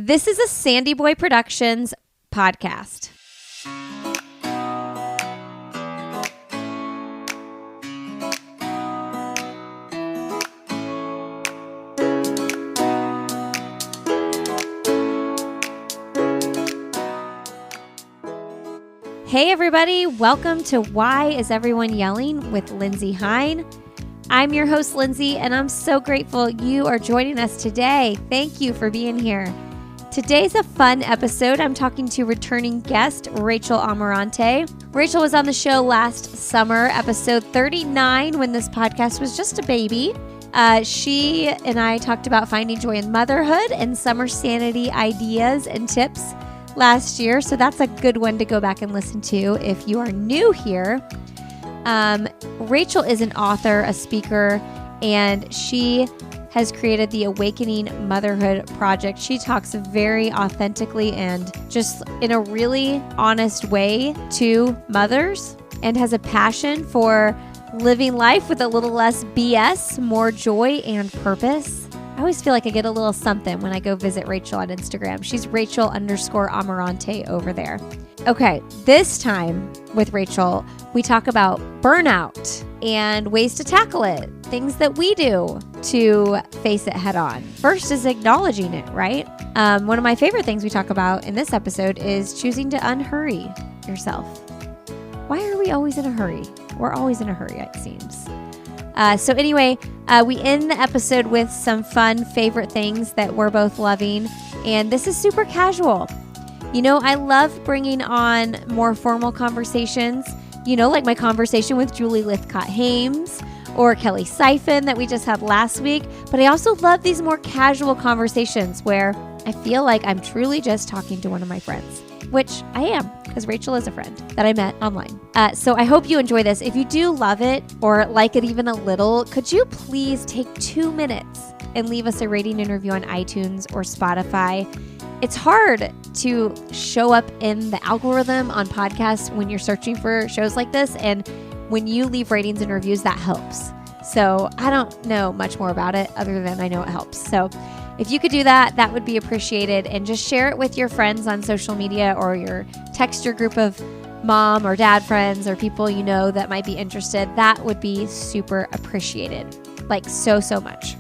This is a Sandy Boy Productions podcast. Hey everybody, welcome to Why Is Everyone Yelling with Lindsay Hine. I'm your host, Lindsay, and I'm so grateful you are joining us today. Thank you for being here. Today's a fun episode. I'm talking to returning guest, Rachael Amarante. Rachael was on the show last summer, episode 39, when this podcast was just a baby. She and I talked about finding joy in motherhood and summer sanity ideas and tips last year. So that's a good one to go back and listen to if you are new here. Rachael is an author, a speaker, and she has created the Awakening Motherhood Project. She talks very authentically and just in a really honest way to mothers and has a passion for living life with a little less BS, more joy and purpose. I always feel like I get a little something when I go visit Rachael on Instagram. She's Rachael_Amarante over there. Okay, this time with Rachael, we talk about burnout and ways to tackle it, things that we do to face it head on. First is acknowledging it, right? One of my favorite things we talk about in this episode is choosing to unhurry yourself. Why are we always in a hurry? We're always in a hurry, it seems. So anyway, we end the episode with some fun favorite things that we're both loving. And this is super casual. You know, I love bringing on more formal conversations, you know, like my conversation with Julie Lithcott-Hames or Kelly Siphon that we just had last week. But I also love these more casual conversations where I feel like I'm truly just talking to one of my friends, which I am, because Rachael is a friend that I met online. So I hope you enjoy this. If you do love it or like it even a little, could you please take 2 minutes and leave us a rating and review on iTunes or Spotify? It's hard to show up in the algorithm on podcasts when you're searching for shows like this. And when you leave ratings and reviews, that helps. So I don't know much more about it other than I know it helps. So if you could do that, that would be appreciated. And just share it with your friends on social media or text your group of mom or dad friends or people you know that might be interested. That would be super appreciated. Like so much.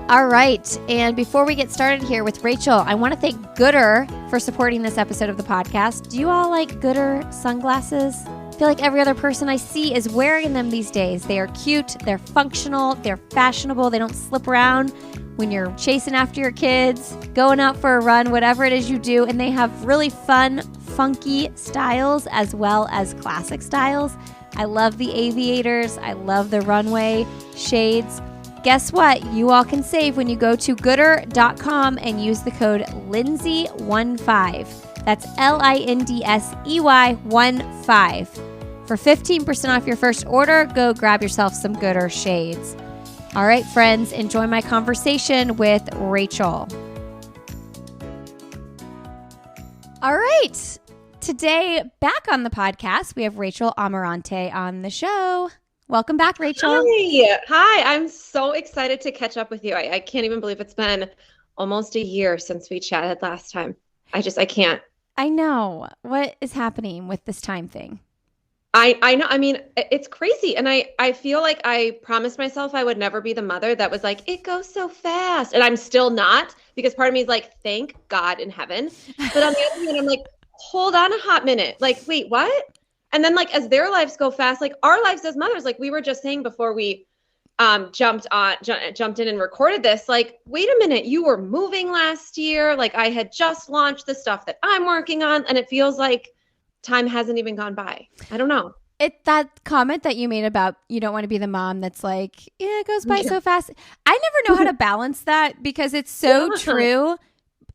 All right. And before we get started here with Rachael, I want to thank Gooder for supporting this episode of the podcast. Do you all like Gooder sunglasses? I feel like every other person I see is wearing them these days. They are cute, they're functional, they're fashionable, they don't slip around when you're chasing after your kids, going out for a run, whatever it is you do. And they have really fun, funky styles as well as classic styles. I love the aviators. I love the runway shades. Guess what? You all can save when you go to gooder.com and use the code Lindsay15. That's LINDSEY15. For 15% off your first order, go grab yourself some Gooder shades. All right, friends, enjoy my conversation with Rachael. All right. Today, back on the podcast, we have Rachael Amarante on the show. Welcome back, Rachael. Hi. I'm so excited to catch up with you. I can't even believe it's been almost a year since we chatted last time. I can't. I know. What is happening with this time thing? I know. I mean, it's crazy. And I feel like I promised myself I would never be the mother that was like, it goes so fast. And I'm still not, because part of me is like, thank God in heaven. But on the other hand, I'm like, hold on a hot minute. Like, wait, what? And then like, as their lives go fast, like our lives as mothers, like we were just saying before we jumped in and recorded this, like, wait a minute, you were moving last year. Like I had just launched the stuff that I'm working on. And it feels like time hasn't even gone by. I don't know. That comment that you made about you don't want to be the mom that's like, yeah, it goes by so fast. I never know how to balance that because it's so true.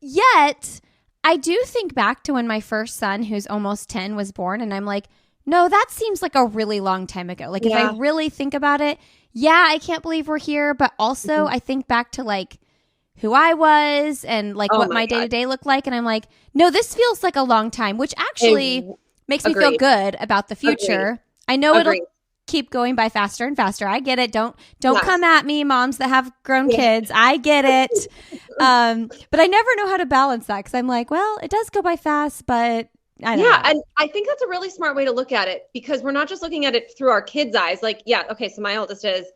Yet I do think back to when my first son, who's almost 10, was born. And I'm like, no, that seems like a really long time ago. Like if I really think about it, yeah, I can't believe we're here. But also I think back to like who I was and like what my day-to-day looked like. And I'm like, no, this feels like a long time, which actually makes me feel good about the future. I know it'll keep going by faster and faster. I get it. Don't Yes. come at me, moms that have grown kids. I get it. But I never know how to balance that because I'm like, well, it does go by fast, but I don't know. And I think that's a really smart way to look at it because we're not just looking at it through our kids' eyes. Like, yeah, okay, so my oldest is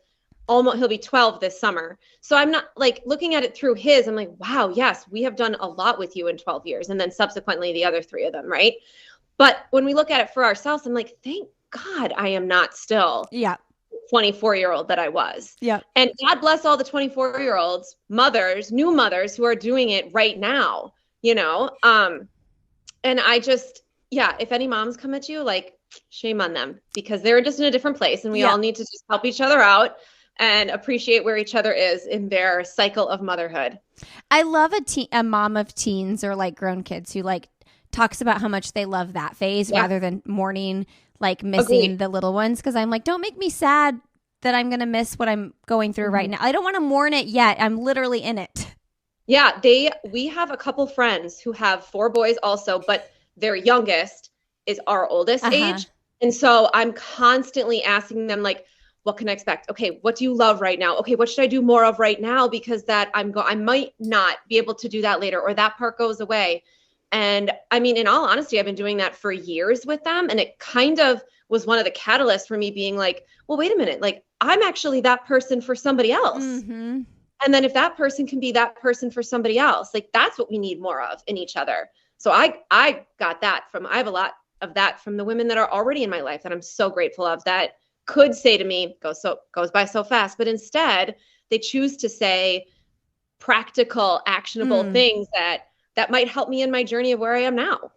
he'll be 12 this summer. So I'm not like looking at it through his. I'm like, wow, yes, we have done a lot with you in 12 years. And then subsequently the other 3 of them, right? But when we look at it for ourselves, I'm like, thank God I am not still 24-year-old that I was. Yeah. And God bless all the 24-year-olds, new mothers who are doing it right now, And I just, if any moms come at you, like, shame on them because they're just in a different place and we all need to just help each other out and appreciate where each other is in their cycle of motherhood. I love a mom of teens or like grown kids who like talks about how much they love that phase rather than mourning, like missing the little ones. Cause I'm like, don't make me sad that I'm going to miss what I'm going through right now. I don't want to mourn it yet. I'm literally in it. Yeah, we have a couple friends who have 4 boys also, but their youngest is our oldest age. And so I'm constantly asking them like, what can I expect? Okay, what do you love right now? Okay, what should I do more of right now? Because I might not be able to do that later or that part goes away. And I mean, in all honesty, I've been doing that for years with them. And it kind of was one of the catalysts for me being like, well, wait a minute, like I'm actually that person for somebody else. Mm-hmm. And then if that person can be that person for somebody else, like that's what we need more of in each other. So I got that I have a lot of that from the women that are already in my life that I'm so grateful of that could say to me, goes by so fast, but instead they choose to say practical, actionable things that might help me in my journey of where I am now.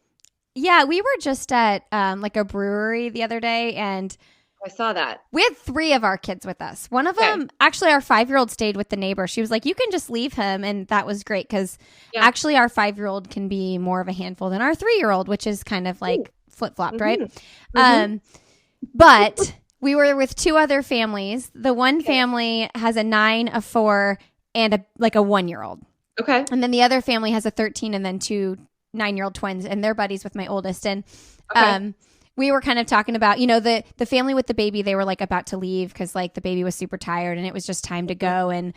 Yeah, we were just at like a brewery the other day and I saw that. We had 3 of our kids with us. One of them, actually our 5-year-old stayed with the neighbor. She was like, you can just leave him. And that was great because actually our 5-year-old can be more of a handful than our 3-year-old, which is kind of like flip-flopped, right? But we were with 2 other families. The one family has a 9, a 4, and a 1-year-old. Okay. And then the other family has a 13 and then 2 9-year-old twins, and they're buddies with my oldest. And we were kind of talking about, the family with the baby, they were like about to leave because like the baby was super tired and it was just time to go. And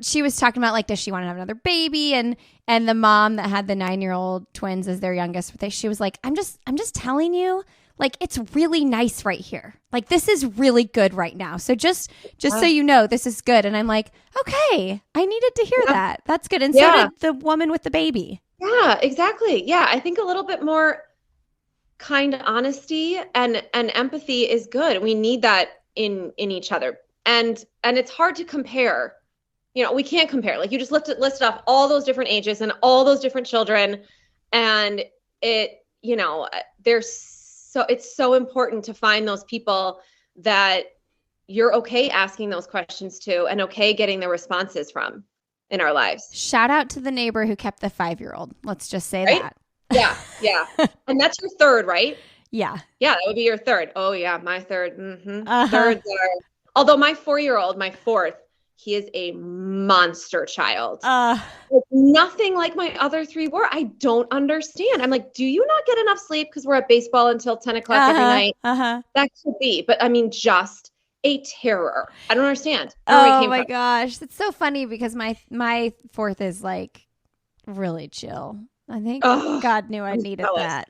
she was talking about like, does she want to have another baby? And the mom that had the 9-year-old twins as their youngest, she was like, I'm just telling you, like, it's really nice right here. Like, this is really good right now. So just so you know, this is good. And I'm like, okay, I needed to hear that. That's good. And so did the woman with the baby. Yeah, exactly. Yeah. I think a little bit more kind honesty and empathy is good. We need that in each other. And it's hard to compare. We can't compare. Like you just listed off all those different ages and all those different children. And it's so important to find those people that you're okay asking those questions to and okay getting the responses from in our lives. Shout out to the neighbor who kept the 5-year-old. Let's just say that. Yeah. And that's your third, right? Yeah. Yeah, that would be your third. Oh yeah, my third. Thirds are, although my 4-year-old, my 4th, he is a monster child. Nothing like my other 3 were. I don't understand. I'm like, do you not get enough sleep because we're at baseball until 10 o'clock every night? That could be. But I mean, just a terror. I don't understand. Oh my gosh. It's so funny because my 4th is like really chill. I think God knew I needed that.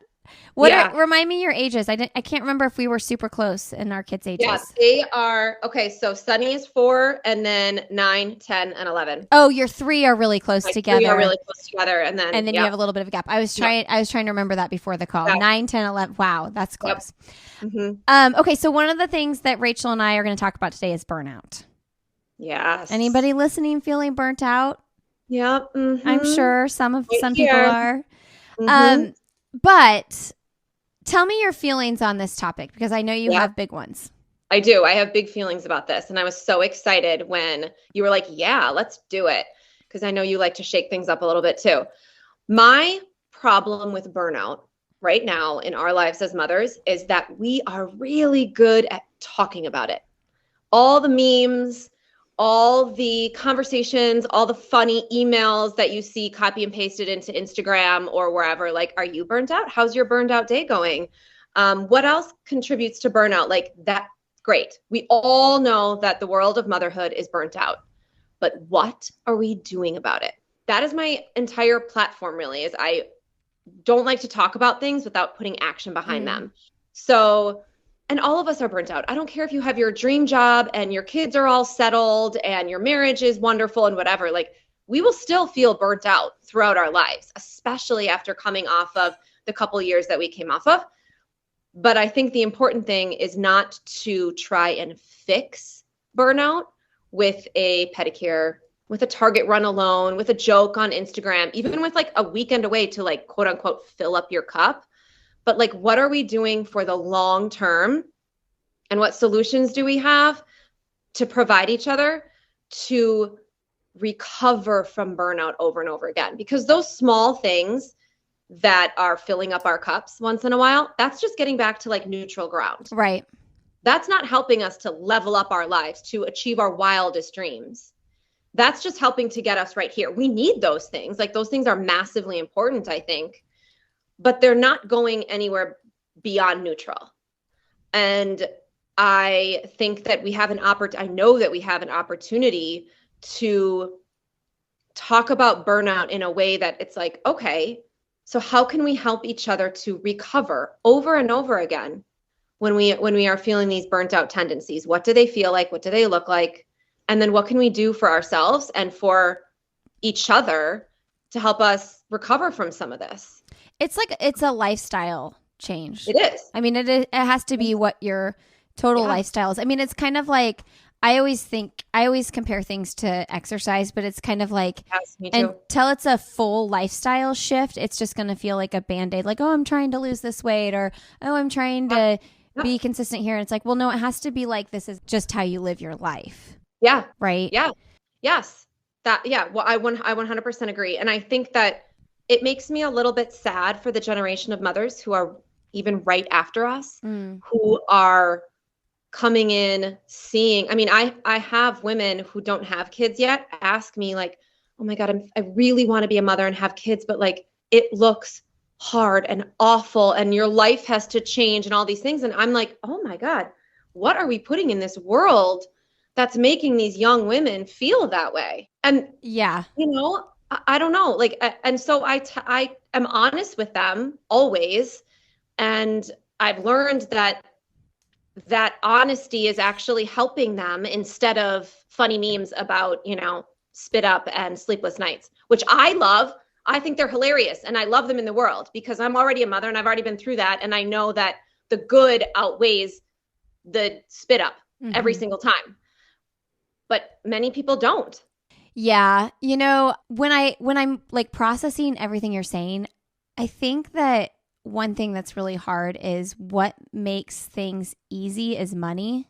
Remind me your ages. I can't remember if we were super close in our kids' ages. Yeah, they are. Okay, so Sunny is 4 and then 9, 10, and 11. Oh, your 3 are really close together. 3 are really close together. And then you have a little bit of a gap. I was trying to remember that before the call. 9, 10, 11. Wow, that's close. Yep. Okay, so one of the things that Rachel and I are going to talk about today is burnout. Yes. Anybody listening feeling burnt out? Yep. I'm sure some people are. But tell me your feelings on this topic because I know you have big ones. I do. I have big feelings about this. And I was so excited when you were like, yeah, let's do it. Because I know you like to shake things up a little bit too. My problem with burnout right now in our lives as mothers is that we are really good at talking about it. All the memes, all the conversations, all the funny emails that you see copy and pasted into Instagram or wherever, like, are you burnt out? How's your burned out day going? What else contributes to burnout? Like that, great. We all know that the world of motherhood is burnt out, but what are we doing about it? That is my entire platform, really, is I don't like to talk about things without putting action behind them. So, and all of us are burnt out. I don't care if you have your dream job and your kids are all settled and your marriage is wonderful and whatever, like we will still feel burnt out throughout our lives, especially after coming off of the couple years that we came off of. But I think the important thing is not to try and fix burnout with a pedicure, with a Target run alone, with a joke on Instagram, even with like a weekend away to like, quote unquote, fill up your cup. But like, what are we doing for the long term? And what solutions do we have to provide each other to recover from burnout over and over again? Because those small things that are filling up our cups once in a while, that's just getting back to like neutral ground. Right. That's not helping us to level up our lives, to achieve our wildest dreams. That's just helping to get us right here. We need those things. Like those things are massively important, I think, but they're not going anywhere beyond neutral. And I think that we have I know that we have an opportunity to talk about burnout in a way that it's like, okay, so how can we help each other to recover over and over again when we are feeling these burnt out tendencies? What do they feel like? What do they look like? And then what can we do for ourselves and for each other to help us recover from some of this? It's like, it's a lifestyle change. It is. I mean, it has to be what your total lifestyle is. I mean, it's kind of like, I always compare things to exercise, but it's kind of like, yes, me too. Until it's a full lifestyle shift, it's just going to feel like a Band-Aid. Like, oh, I'm trying to lose this weight, or, oh, I'm trying to be consistent here. And it's like, well, no, it has to be like, this is just how you live your life. Yeah. Right. Yeah. Yes. Well, I 100% agree. And I think that it makes me a little bit sad for the generation of mothers who are even right after us, who are coming in, seeing, I mean, I have women who don't have kids yet ask me like, oh my God, I really want to be a mother and have kids, but like, it looks hard and awful and your life has to change and all these things. And I'm like, oh my God, what are we putting in this world that's making these young women feel that way? And yeah, you know, I don't know. Like, and so I am honest with them always. And I've learned that honesty is actually helping them instead of funny memes about, you know, spit up and sleepless nights, which I love. I think they're hilarious and I love them in the world because I'm already a mother and I've already been through that. And I know that the good outweighs the spit up every single time. But many people don't. Yeah. You know, when I'm like processing everything you're saying, I think that one thing that's really hard is what makes things easy is money,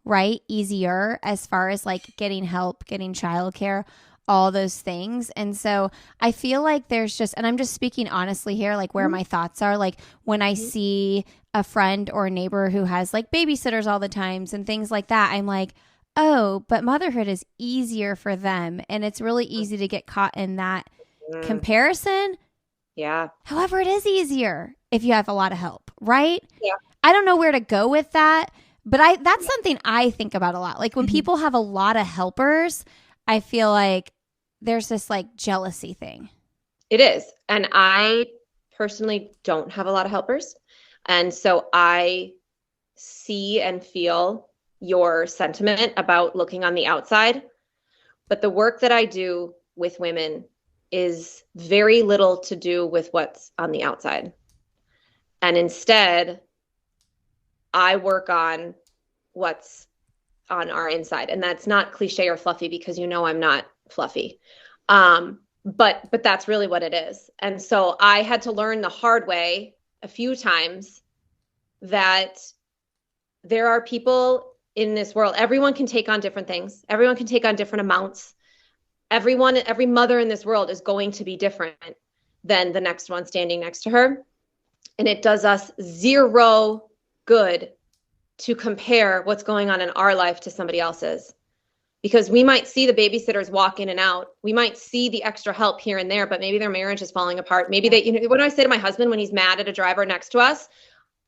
right? Easier as far as like getting help, getting childcare, all those things. And so I feel like there's just, and I'm just speaking honestly here, like where my thoughts are, like when I see a friend or a neighbor who has like babysitters all the times and things like that, I'm like, oh, but motherhood is easier for them. And it's really easy to get caught in that comparison. Yeah. However, it is easier if you have a lot of help, right? Yeah. I don't know where to go with that, but that's something I think about a lot. Like when people have a lot of helpers, I feel like there's this like jealousy thing. It is. And I personally don't have a lot of helpers. And so I see and feel your sentiment about looking on the outside. But the work that I do with women is very little to do with what's on the outside. And instead, I work on what's on our inside. And that's not cliche or fluffy because you know I'm not fluffy. But that's really what it is. And so I had to learn the hard way a few times that there are people in this world. Everyone can take on different things. Everyone can take on different amounts. Every mother in this world is going to be different than the next one standing next to her. And it does us zero good to compare what's going on in our life to somebody else's. Because we might see the babysitters walk in and out. We might see the extra help here and there, but maybe their marriage is falling apart. Maybe what do I say to my husband when he's mad at a driver next to us?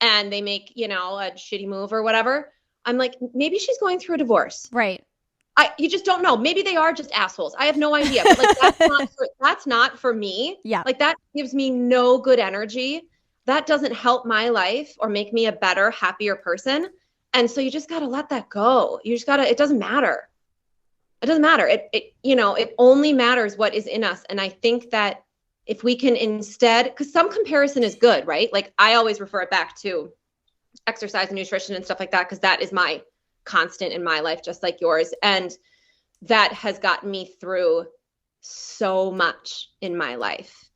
and they make, a shitty move or whatever, I'm like, maybe she's going through a divorce. Right. You just don't know. Maybe they are just assholes. I have no idea. But like, that's not for me. Yeah. Like that gives me no good energy. That doesn't help my life or make me a better, happier person. And so you just got to let that go. You just got to, it doesn't matter. It doesn't matter. It only matters what is in us. And I think that if we can instead, because some comparison is good, right? Like I always refer it back to exercise and nutrition and stuff like that, because that is my constant in my life, just like yours. And that has gotten me through so much in my life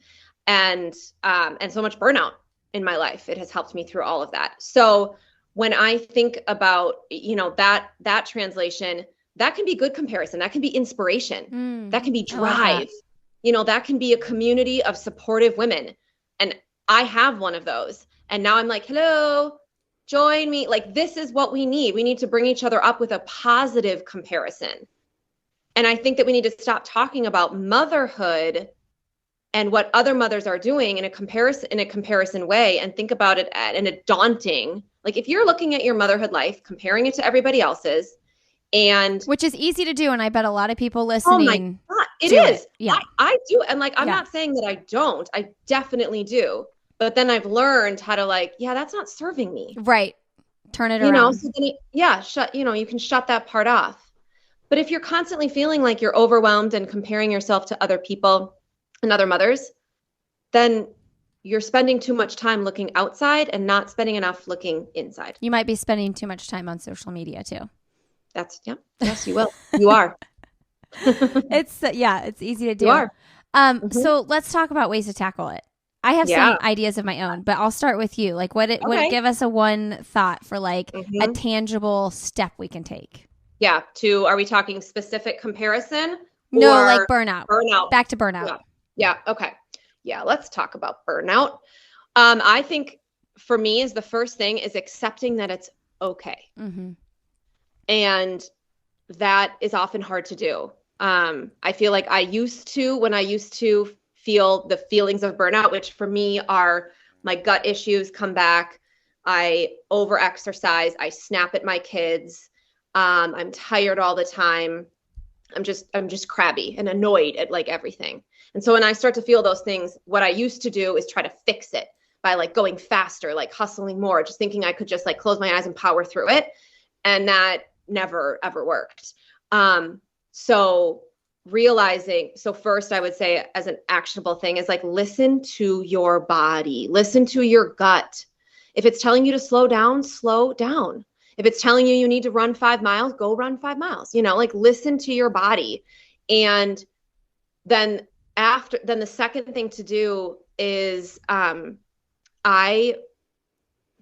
and so much burnout in my life. It has helped me through all of that. So when I think about, that translation, that can be good comparison. That can be inspiration. That can be drive. That can be a community of supportive women. And I have one of those. And now I'm like, hello, join me. Like, this is what we need. We need to bring each other up with a positive comparison. And I think that we need to stop talking about motherhood and what other mothers are doing in a comparison way, and think about it in a daunting, like if you're looking at your motherhood life, comparing it to everybody else's, and which is easy to do. And I bet a lot of people listening. Oh my God, it is. Yeah. I do. And like, I'm not saying that I don't, I definitely do. But then I've learned how to that's not serving me. Right. Turn it around. So then you can shut that part off. But if you're constantly feeling like you're overwhelmed and comparing yourself to other people and other mothers, then you're spending too much time looking outside and not spending enough looking inside. You might be spending too much time on social media too. Yes, you will. You are. It's easy to do. You are. So let's talk about ways to tackle it. I have some ideas of my own, but I'll start with you. Like what give us a one thought for a tangible step we can take. Yeah. Are we talking specific comparison? No, like burnout. Burnout. Back to burnout. Yeah. Okay. Yeah. Let's talk about burnout. I think for me is the first thing is accepting that it's okay. Mm-hmm. And that is often hard to do. I feel like when I used to feel the feelings of burnout, which for me are my gut issues come back. I overexercise. I snap at my kids. I'm tired all the time. I'm just crabby and annoyed at everything. And so when I start to feel those things, what I used to do is try to fix it by going faster, hustling more, just thinking I could just close my eyes and power through it. And that never, ever worked. So first I would say as an actionable thing is listen to your body, listen to your gut. If it's telling you to slow down, slow down. If it's telling you need to run 5 miles, go run 5 miles, listen to your body. And then the second thing to do is, I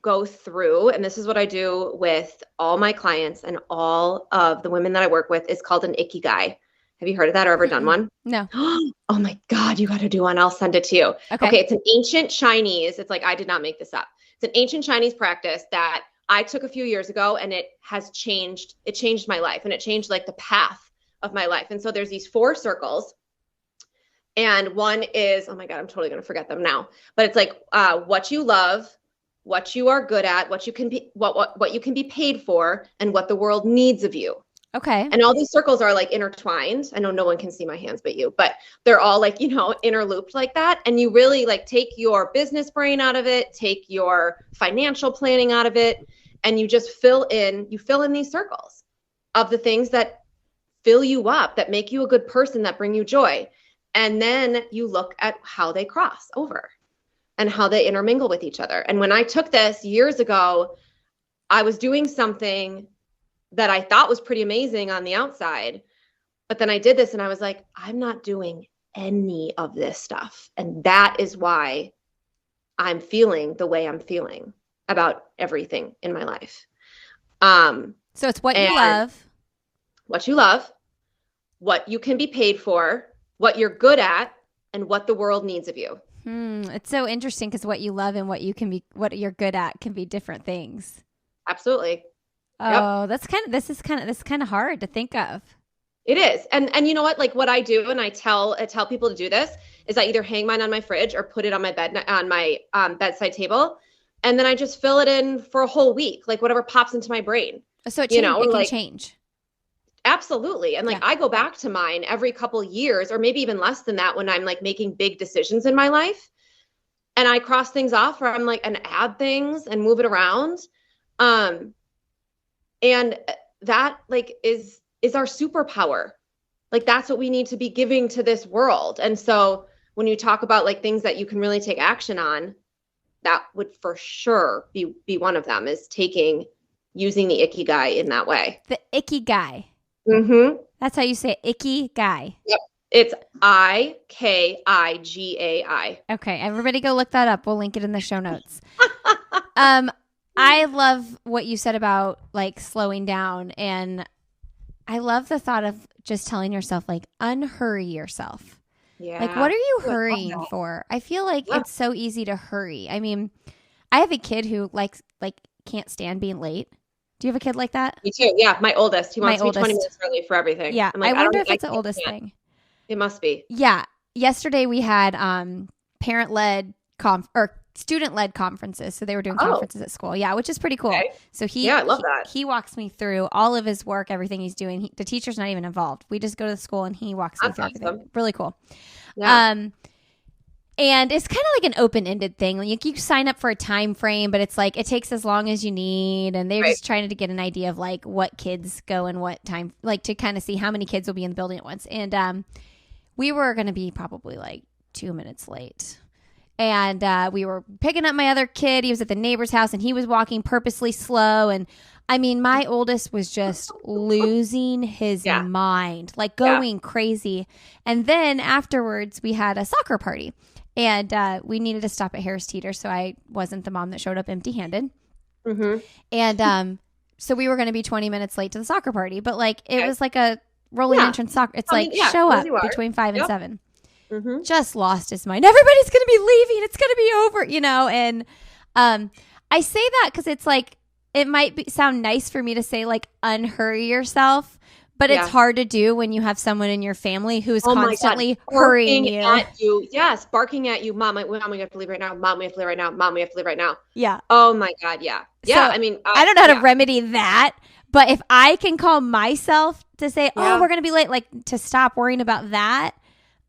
go through, and this is what I do with all my clients and all of the women that I work with, is called an ikigai. Have you heard of that or ever done one? No. Oh my God, you got to do one. I'll send it to you. Okay. It's an ancient Chinese. It's I did not make this up. It's an ancient Chinese practice that I took a few years ago, and it has changed. It changed my life, and it changed the path of my life. And so there's these 4 circles, and one is, oh my God, I'm totally going to forget them now, but it's what you love, what you are good at, what you can be, what you can be paid for, and what the world needs of you. Okay. And all these circles are intertwined. I know no one can see my hands but you, but they're all interlooped like that. And you really take your business brain out of it, take your financial planning out of it, and you just fill in these circles of the things that fill you up, that make you a good person, that bring you joy. And then you look at how they cross over and how they intermingle with each other. And when I took this years ago, I was doing something that I thought was pretty amazing on the outside. But then I did this and I was like, I'm not doing any of this stuff. And that is why I'm feeling the way I'm feeling about everything in my life. So it's what you love. What you love, what you can be paid for, what you're good at, and what the world needs of you. It's so interesting because what you love and what you're good at can be different things. Absolutely. Oh, this is kind of hard to think of. It is. And you know what, what I do, and I tell people to do this, is I either hang mine on my fridge or put it on my bed, on my bedside table. and then I just fill it in for a whole week, like whatever pops into my brain. So it, you know, it can like, change. Absolutely. And like, I go back to mine every couple years, or maybe even less than that, when I'm like making big decisions in my life, and I cross things off, or I'm like, and add things and move it around. And that like is our superpower. Like, that's what we need to be giving to this world. And so when you talk about like things that you can really take action on, that would for sure be one of them, is using the ikigai in that way. The ikigai. Mm-hmm. That's how you say it, ikigai. Yep. It's Ikigai. Okay, everybody go look that up. We'll link it in the show notes. I love what you said about like slowing down, and I love the thought of just telling yourself like unhurry yourself. Yeah. Like, what are you hurrying for? I feel like it's so easy to hurry. I mean, I have a kid who can't stand being late. Do you have a kid like that? Me too. Yeah, my oldest. He wants to be 20 minutes early for everything. Yeah, like, I wonder if it's the oldest thing. It must be. Yeah. Yesterday we had parent-led or student-led conferences. So they were doing conferences at school. Yeah, which is pretty cool. Okay. So I love that. He walks me through all of his work, everything he's doing. The teacher's not even involved. We just go to the school and he walks me through everything. Really cool. Yeah. And it's kind of like an open-ended thing. Like, you sign up for a time frame, but it's like it takes as long as you need. And they're just trying to get an idea of like what kids go and what time, like to kind of see how many kids will be in the building at once. And we were going to be probably like 2 minutes late. And we were picking up my other kid. He was at the neighbor's house and he was walking purposely slow. And I mean, my oldest was just losing his mind, like going crazy. And then afterwards we had a soccer party. And we needed to stop at Harris Teeter, so I wasn't the mom that showed up empty-handed. Mm-hmm. And so we were going to be 20 minutes late to the soccer party, but like it was like a rolling entrance soccer. It's show up between 5 and 7. Mm-hmm. Just lost his mind. Everybody's going to be leaving. It's going to be over, you know. And I say that because it's like it might sound nice for me to say like unhurry yourself. But it's hard to do when you have someone in your family who is constantly hurrying you. At you. Yes, barking at you. Mom, we have to leave right now. Mom, we have to leave right now. Mom, we have to leave right now. Yeah. Oh my God, yeah. Yeah, so, I mean. I don't know how to remedy that. But if I can call myself to say, we're going to be late, like to stop worrying about that.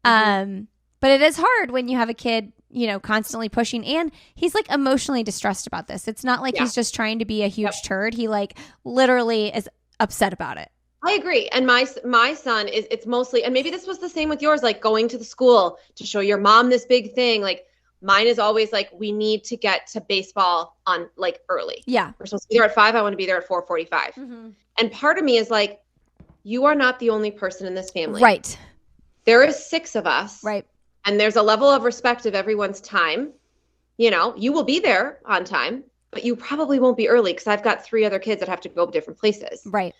Mm-hmm. But it is hard when you have a kid, you know, constantly pushing. And he's like emotionally distressed about this. It's not like he's just trying to be a huge turd. He like literally is upset about it. I agree. And my son it's mostly, and maybe this was the same with yours, like going to the school to show your mom this big thing. Like mine is always like, we need to get to baseball on like early. Yeah. We're supposed to be there at 5. I want to be there at 4:45. Mm-hmm. And part of me is like, you are not the only person in this family. Right. There is 6 of us. Right. And there's a level of respect of everyone's time. You know, you will be there on time, but you probably won't be early because I've got 3 other kids that have to go different places. Right.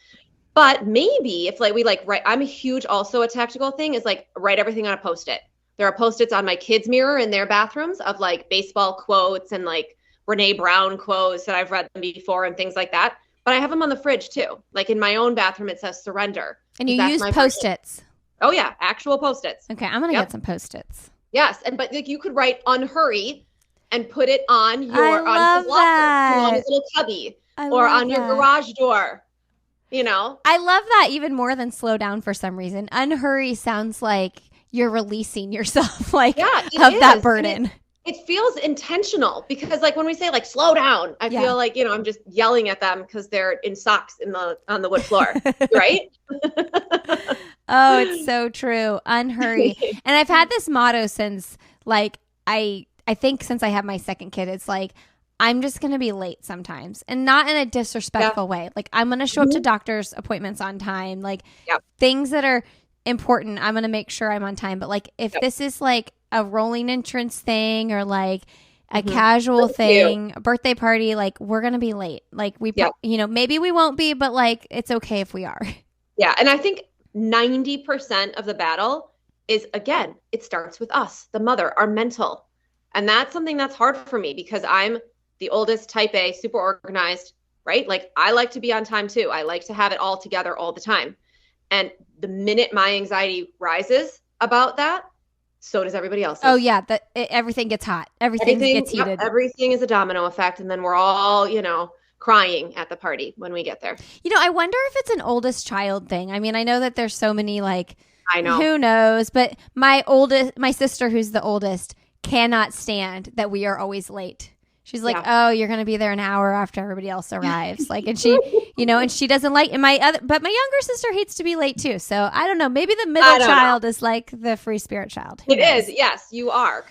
But maybe if like we like write, I'm a huge, also a tactical thing is like write everything on a Post-it. There are Post-its on my kids' mirror in their bathrooms of like baseball quotes and like Brene Brown quotes that I've read them before and things like that. But I have them on the fridge too. Like in my own bathroom, it says surrender. And you use Post-its. Oh yeah. Actual Post-its. Okay. I'm going to get some Post-its. Yes. But like you could write unhurry and put it on your, on your locker, on his little cubby or on your garage door. You know, I love that even more than slow down for some reason. Unhurry sounds like you're releasing yourself like of that burden. It feels intentional because like when we say like slow down, I feel like, you know, I'm just yelling at them because they're in socks on the wood floor. Right. Oh, it's so true. Unhurry. And I've had this motto since like, I think since I have my second kid, it's like, I'm just going to be late sometimes and not in a disrespectful way. Like I'm going to show up to doctor's appointments on time, like things that are important. I'm going to make sure I'm on time. But like, if this is like a rolling entrance thing or like a casual thing, a birthday party, like we're going to be late. Like you know, maybe we won't be, but like, it's okay if we are. Yeah. And I think 90% of the battle is, again, it starts with us, the mother, our mental. And that's something that's hard for me because I'm the oldest, type A, super organized, right? Like I like to be on time too. I like to have it all together all the time. And the minute my anxiety rises about that, so does everybody else's. Oh yeah, everything gets hot. Everything gets heated. Everything is a domino effect, and then we're all, crying at the party when we get there. I wonder if it's an oldest child thing. I mean, I know that there's so many, like, I know. Who knows? But my sister, who's the oldest, cannot stand that we are always late. She's like, oh, you're going to be there an hour after everybody else arrives. Like, and she, and she doesn't like, but my younger sister hates to be late too. So I don't know. Maybe the middle child is like the free spirit child. It is. Yes, you are.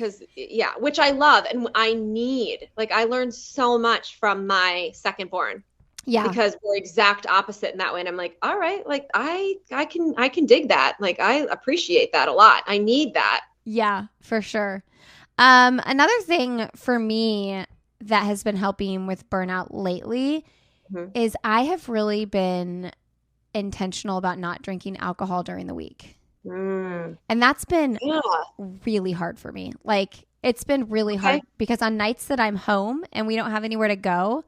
Which I love. And I need, like, I learned so much from my second born. Yeah. Because we're exact opposite in that way. And I'm like, all right, like I can dig that. Like, I appreciate that a lot. I need that. Yeah, for sure. Another thing for me that has been helping with burnout lately is I have really been intentional about not drinking alcohol during the week. And that's been really hard for me. Like, it's been really hard because on nights that I'm home and we don't have anywhere to go,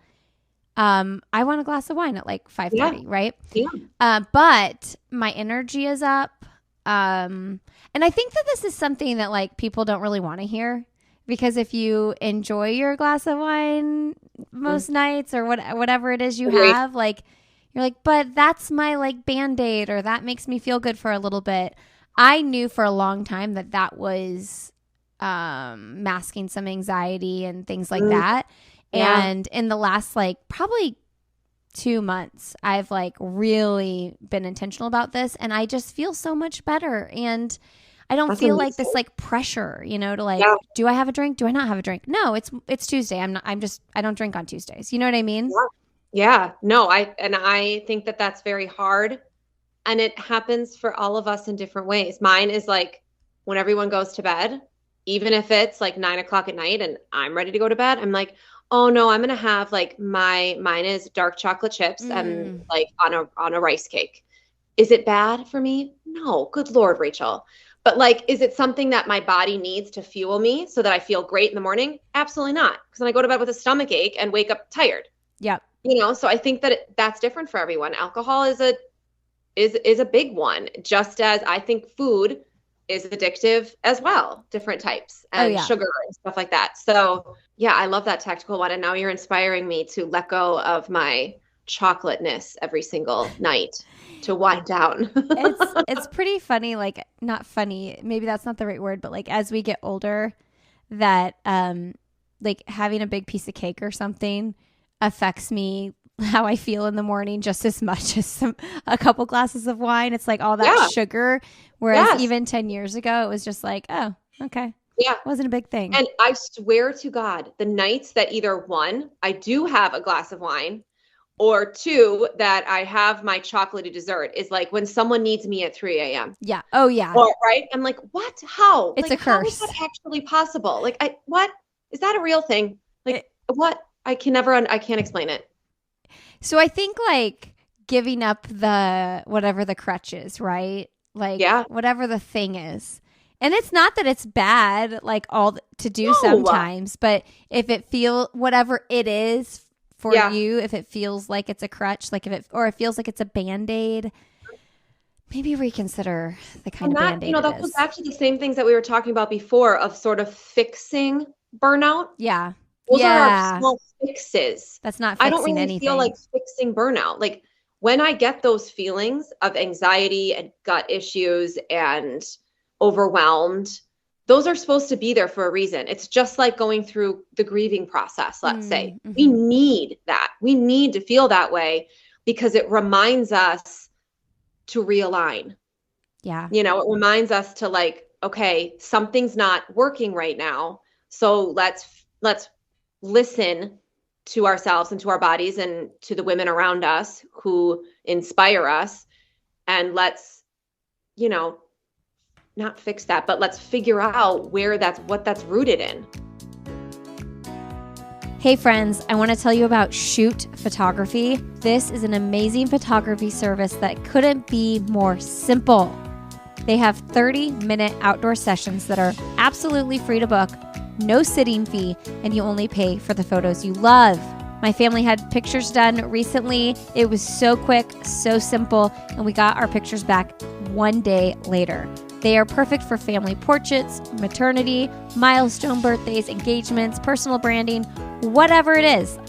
I want a glass of wine at like 5:30, right? Yeah. But my energy is up. And I think that this is something that, like, people don't really want to hear. Because if you enjoy your glass of wine most nights or whatever it is you have, like, you're like, but that's my, like, Band-Aid, or that makes me feel good for a little bit. I knew for a long time that was masking some anxiety and things like that. Yeah. And in the last, like, probably 2 months, I've, like, really been intentional about this. And I just feel so much better. And I don't feel like this, like, pressure, to, like, do I have a drink? Do I not have a drink? No, it's Tuesday. I don't drink on Tuesdays. You know what I mean? Yeah. No, I think that that's very hard, and it happens for all of us in different ways. Mine is like when everyone goes to bed, even if it's like 9:00 at night and I'm ready to go to bed, I'm like, oh no, I'm going to have, like, mine is dark chocolate chips and, like, on a rice cake. Is it bad for me? No, good Lord, Rachel. But, like, is it something that my body needs to fuel me so that I feel great in the morning? Absolutely not. Because then I go to bed with a stomach ache and wake up tired. Yeah. So I think that that's different for everyone. Alcohol is a big one, just as I think food is addictive as well, different types, and sugar and stuff like that. So yeah, I love that tactical one. And now you're inspiring me to let go of my chocolateness every single night to wind down. It's pretty funny, like, not funny, maybe that's not the right word, but, like, as we get older, that like, having a big piece of cake or something affects me, how I feel in the morning, just as much as a couple glasses of wine. It's like all that sugar, whereas even 10 years ago it was just like, oh, okay. Yeah. Wasn't a big thing. And I swear to God, the nights that either one, I do have a glass of wine, or two, that I have my chocolatey dessert, is like when someone needs me at 3 a.m. Yeah. Oh yeah. Right. I'm like, what? How? It's like, a curse. How is that actually possible? Like, what? Is that a real thing? Like, what? I can't explain it. So I think, like, giving up whatever the crutch is, right? Like, whatever the thing is. And it's not that it's bad, like, to do sometimes, but if it whatever it is for you, if it feels like it's a crutch, like, it feels like it's a Band-Aid, maybe reconsider the kind of Band-Aid that goes back to the same things that we were talking about before of sort of fixing burnout. Yeah. Those are our small fixes. That's not fixing anything. I don't really feel like fixing burnout. Like, when I get those feelings of anxiety and gut issues and overwhelmed, those are supposed to be there for a reason. It's just like going through the grieving process, let's say. We need that. We need to feel that way because it reminds us to realign. Yeah. It reminds us to, like, okay, something's not working right now. So let's listen to ourselves and to our bodies and to the women around us who inspire us. And let's, not fix that, but let's figure out what that's rooted in. Hey friends, I want to tell you about Shoot Photography. This is an amazing photography service that couldn't be more simple. They have 30-minute outdoor sessions that are absolutely free to book, no sitting fee, and you only pay for the photos you love. My family had pictures done recently. It was so quick, so simple, and we got our pictures back one day later. They are perfect for family portraits, maternity, milestone birthdays, engagements, personal branding, whatever it is.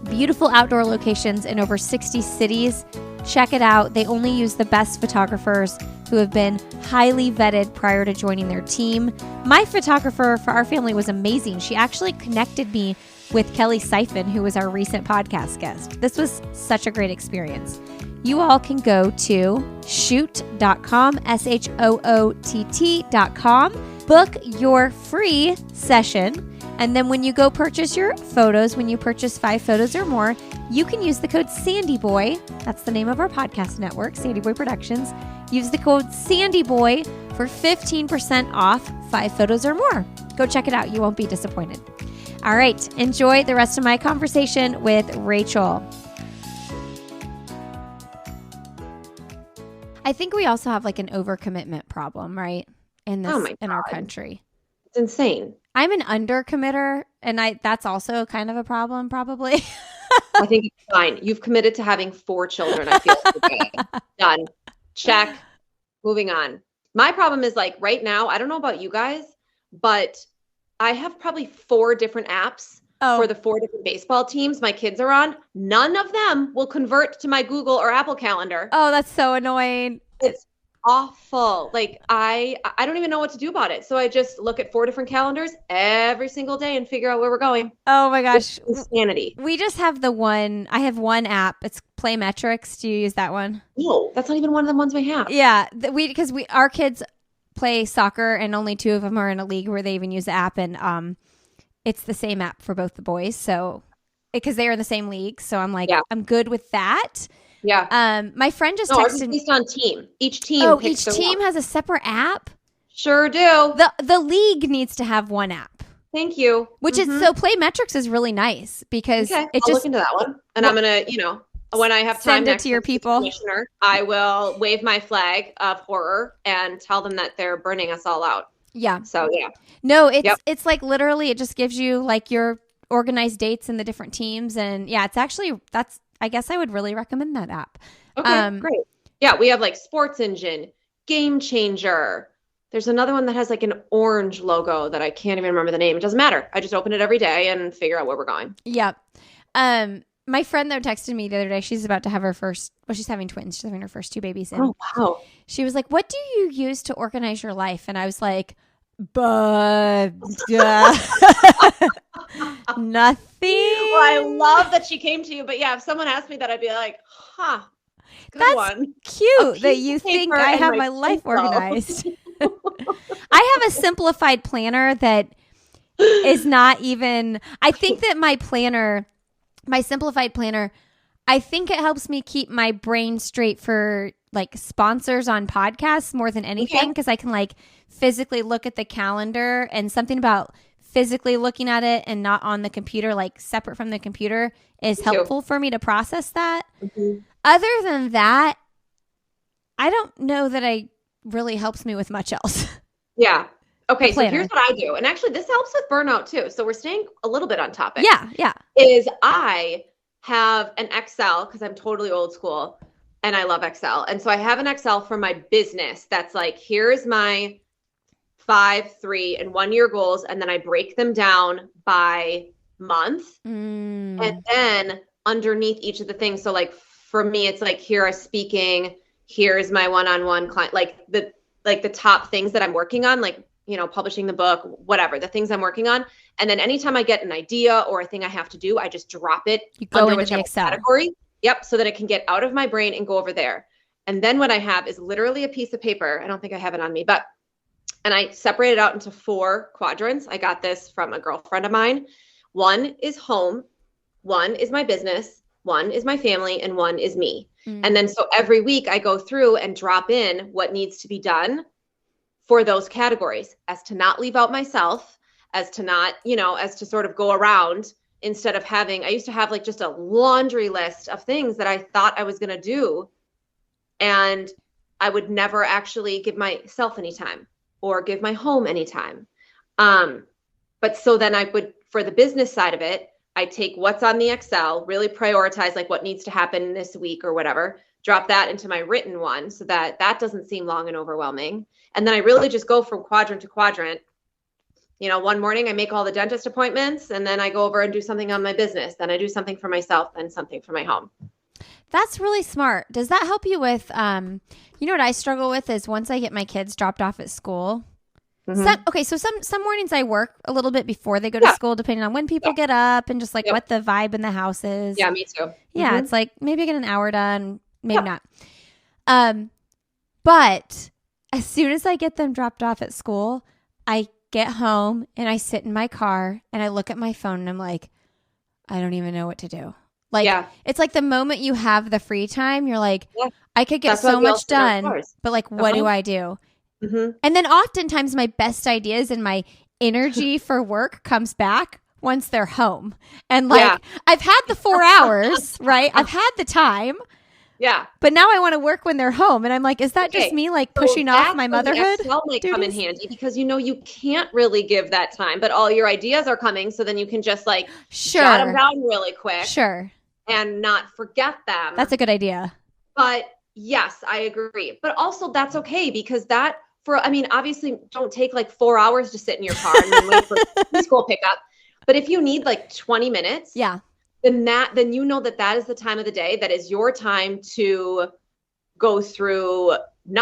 Beautiful outdoor locations in over 60 cities. Check it out. They only use the best photographers who have been highly vetted prior to joining their team. My photographer for our family was amazing. She actually connected me with Kelly Siphon, who was our recent podcast guest. This was such a great experience. You all can go to shoot.com, SHOOTT.com, book your free session. And then when you go purchase your photos, when you purchase 5 photos or more, you can use the code SandyBoy. That's the name of our podcast network, Sandy Boy Productions. Use the code SandyBoy for 15% off 5 photos or more. Go check it out. You won't be disappointed. All right. Enjoy the rest of my conversation with Rachael. I think we also have like an overcommitment problem, right? In our country. It's insane. I'm an undercommitter, and that's also kind of a problem, probably. I think it's fine. You've committed to having 4 children. I feel okay. Done. Check. Moving on. My problem is like right now, I don't know about you guys, but I have probably 4 different apps for the 4 different baseball teams my kids are on. None of them will convert to my Google or Apple Calendar. Oh, that's so annoying. It's awful. Like I don't even know what to do about it. So I just look at 4 different calendars every single day and figure out where we're going. Oh my gosh. It's insanity. We just have I have one app. It's Playmetrics. Do you use that one? No, that's not even one of the ones we have. Yeah. Because our kids play soccer and only 2 of them are in a league where they even use the app, and it's the same app for both the boys. So because they are in the same league. So I'm like, I'm good with that. Yeah. My friend just ours is texted me. Based on team. Each team. Each team has a separate app. Sure do. The league needs to have one app. Thank you. Which is so Playmetrics is really nice because I'll look into that one, and I'm gonna, when I have time send it to your people. I will wave my flag of horror and tell them that they're burning us all out. Yeah. So yeah. No, it's like literally it just gives you like your organized dates and the different teams, and it's actually I guess I would really recommend that app. Okay, great. Yeah, we have like Sports Engine, Game Changer. There's another one that has like an orange logo that I can't even remember the name. It doesn't matter. I just open it every day and figure out where we're going. Yep. My friend though texted me the other day. She's about to have she's having twins. She's having her first 2 babies. And oh, wow. She was like, what do you use to organize your life? And I was like, nothing. Well, I love that she came to you, but if someone asked me that, I'd be like, good That's one. Cute that you think I have my life organized. I have a simplified planner that is not even, I think that my simplified planner, I think it helps me keep my brain straight for like sponsors on podcasts more than anything, because I can like physically look at the calendar, and something about physically looking at it and not on the computer, like separate from the computer, is helpful for me to process that. Mm-hmm. Other than that, I don't know that it really helps me with much else. Yeah. Okay. So here's what I do. And actually this helps with burnout too. So we're staying a little bit on topic. Yeah. Is I have an Excel, because I'm totally old school and I love Excel. And so I have an Excel for my business that's like, here's my 5, 3, and 1 year goals. And then I break them down by month. And then underneath each of the things. So like for me, it's like, here I'm speaking, here's my one-on-one client, like the top things that I'm working on, like, publishing the book, whatever, the things I'm working on. And then anytime I get an idea or a thing I have to do, I just drop it under whichever category. Yep. So that it can get out of my brain and go over there. And then what I have is literally a piece of paper. I don't think I have it on me, and I separate it out into 4 quadrants. I got this from a girlfriend of mine. 1 is home, 1 is my business, 1 is my family, and 1 is me. And then so every week I go through and drop in what needs to be done for those categories, as to not leave out myself, as to not, as to sort of go around, instead of I used to have like just a laundry list of things that I thought I was going to do. And I would never actually give myself any time or give my home any time. But so then I would, for the business side of it, I take what's on the Excel, really prioritize like what needs to happen this week or whatever, drop that into my written one so that doesn't seem long and overwhelming. And then I really just go from quadrant to quadrant. One morning I make all the dentist appointments, and then I go over and do something on my business. Then I do something for myself, then something for my home. That's really smart. Does that help you with, what I struggle with is once I get my kids dropped off at school. So some mornings I work a little bit before they go to school, depending on when people get up and just like what the vibe in the house is. Yeah, me too. Yeah, it's like maybe I get an hour done, maybe not. But as soon as I get them dropped off at school, I get home and I sit in my car and I look at my phone and I'm like, I don't even know what to do. Like, it's like the moment you have the free time, you're like, I could get so much done, but like, what do I do? And then oftentimes my best ideas and my energy for work comes back once they're home. And like, I've had the 4 hours, right? I've had the time. Yeah. But now I want to work when they're home. And I'm like, is that just me like pushing off my motherhood? Excel might come in handy because you can't really give that time, but all your ideas are coming. So then you can just like jot them down really quick. And not forget them. That's a good idea. But yes, I agree. But also that's okay because obviously don't take like 4 hours to sit in your car and then wait for preschool pickup. But if you need like 20 minutes, then you know that is the time of the day that is your time to go through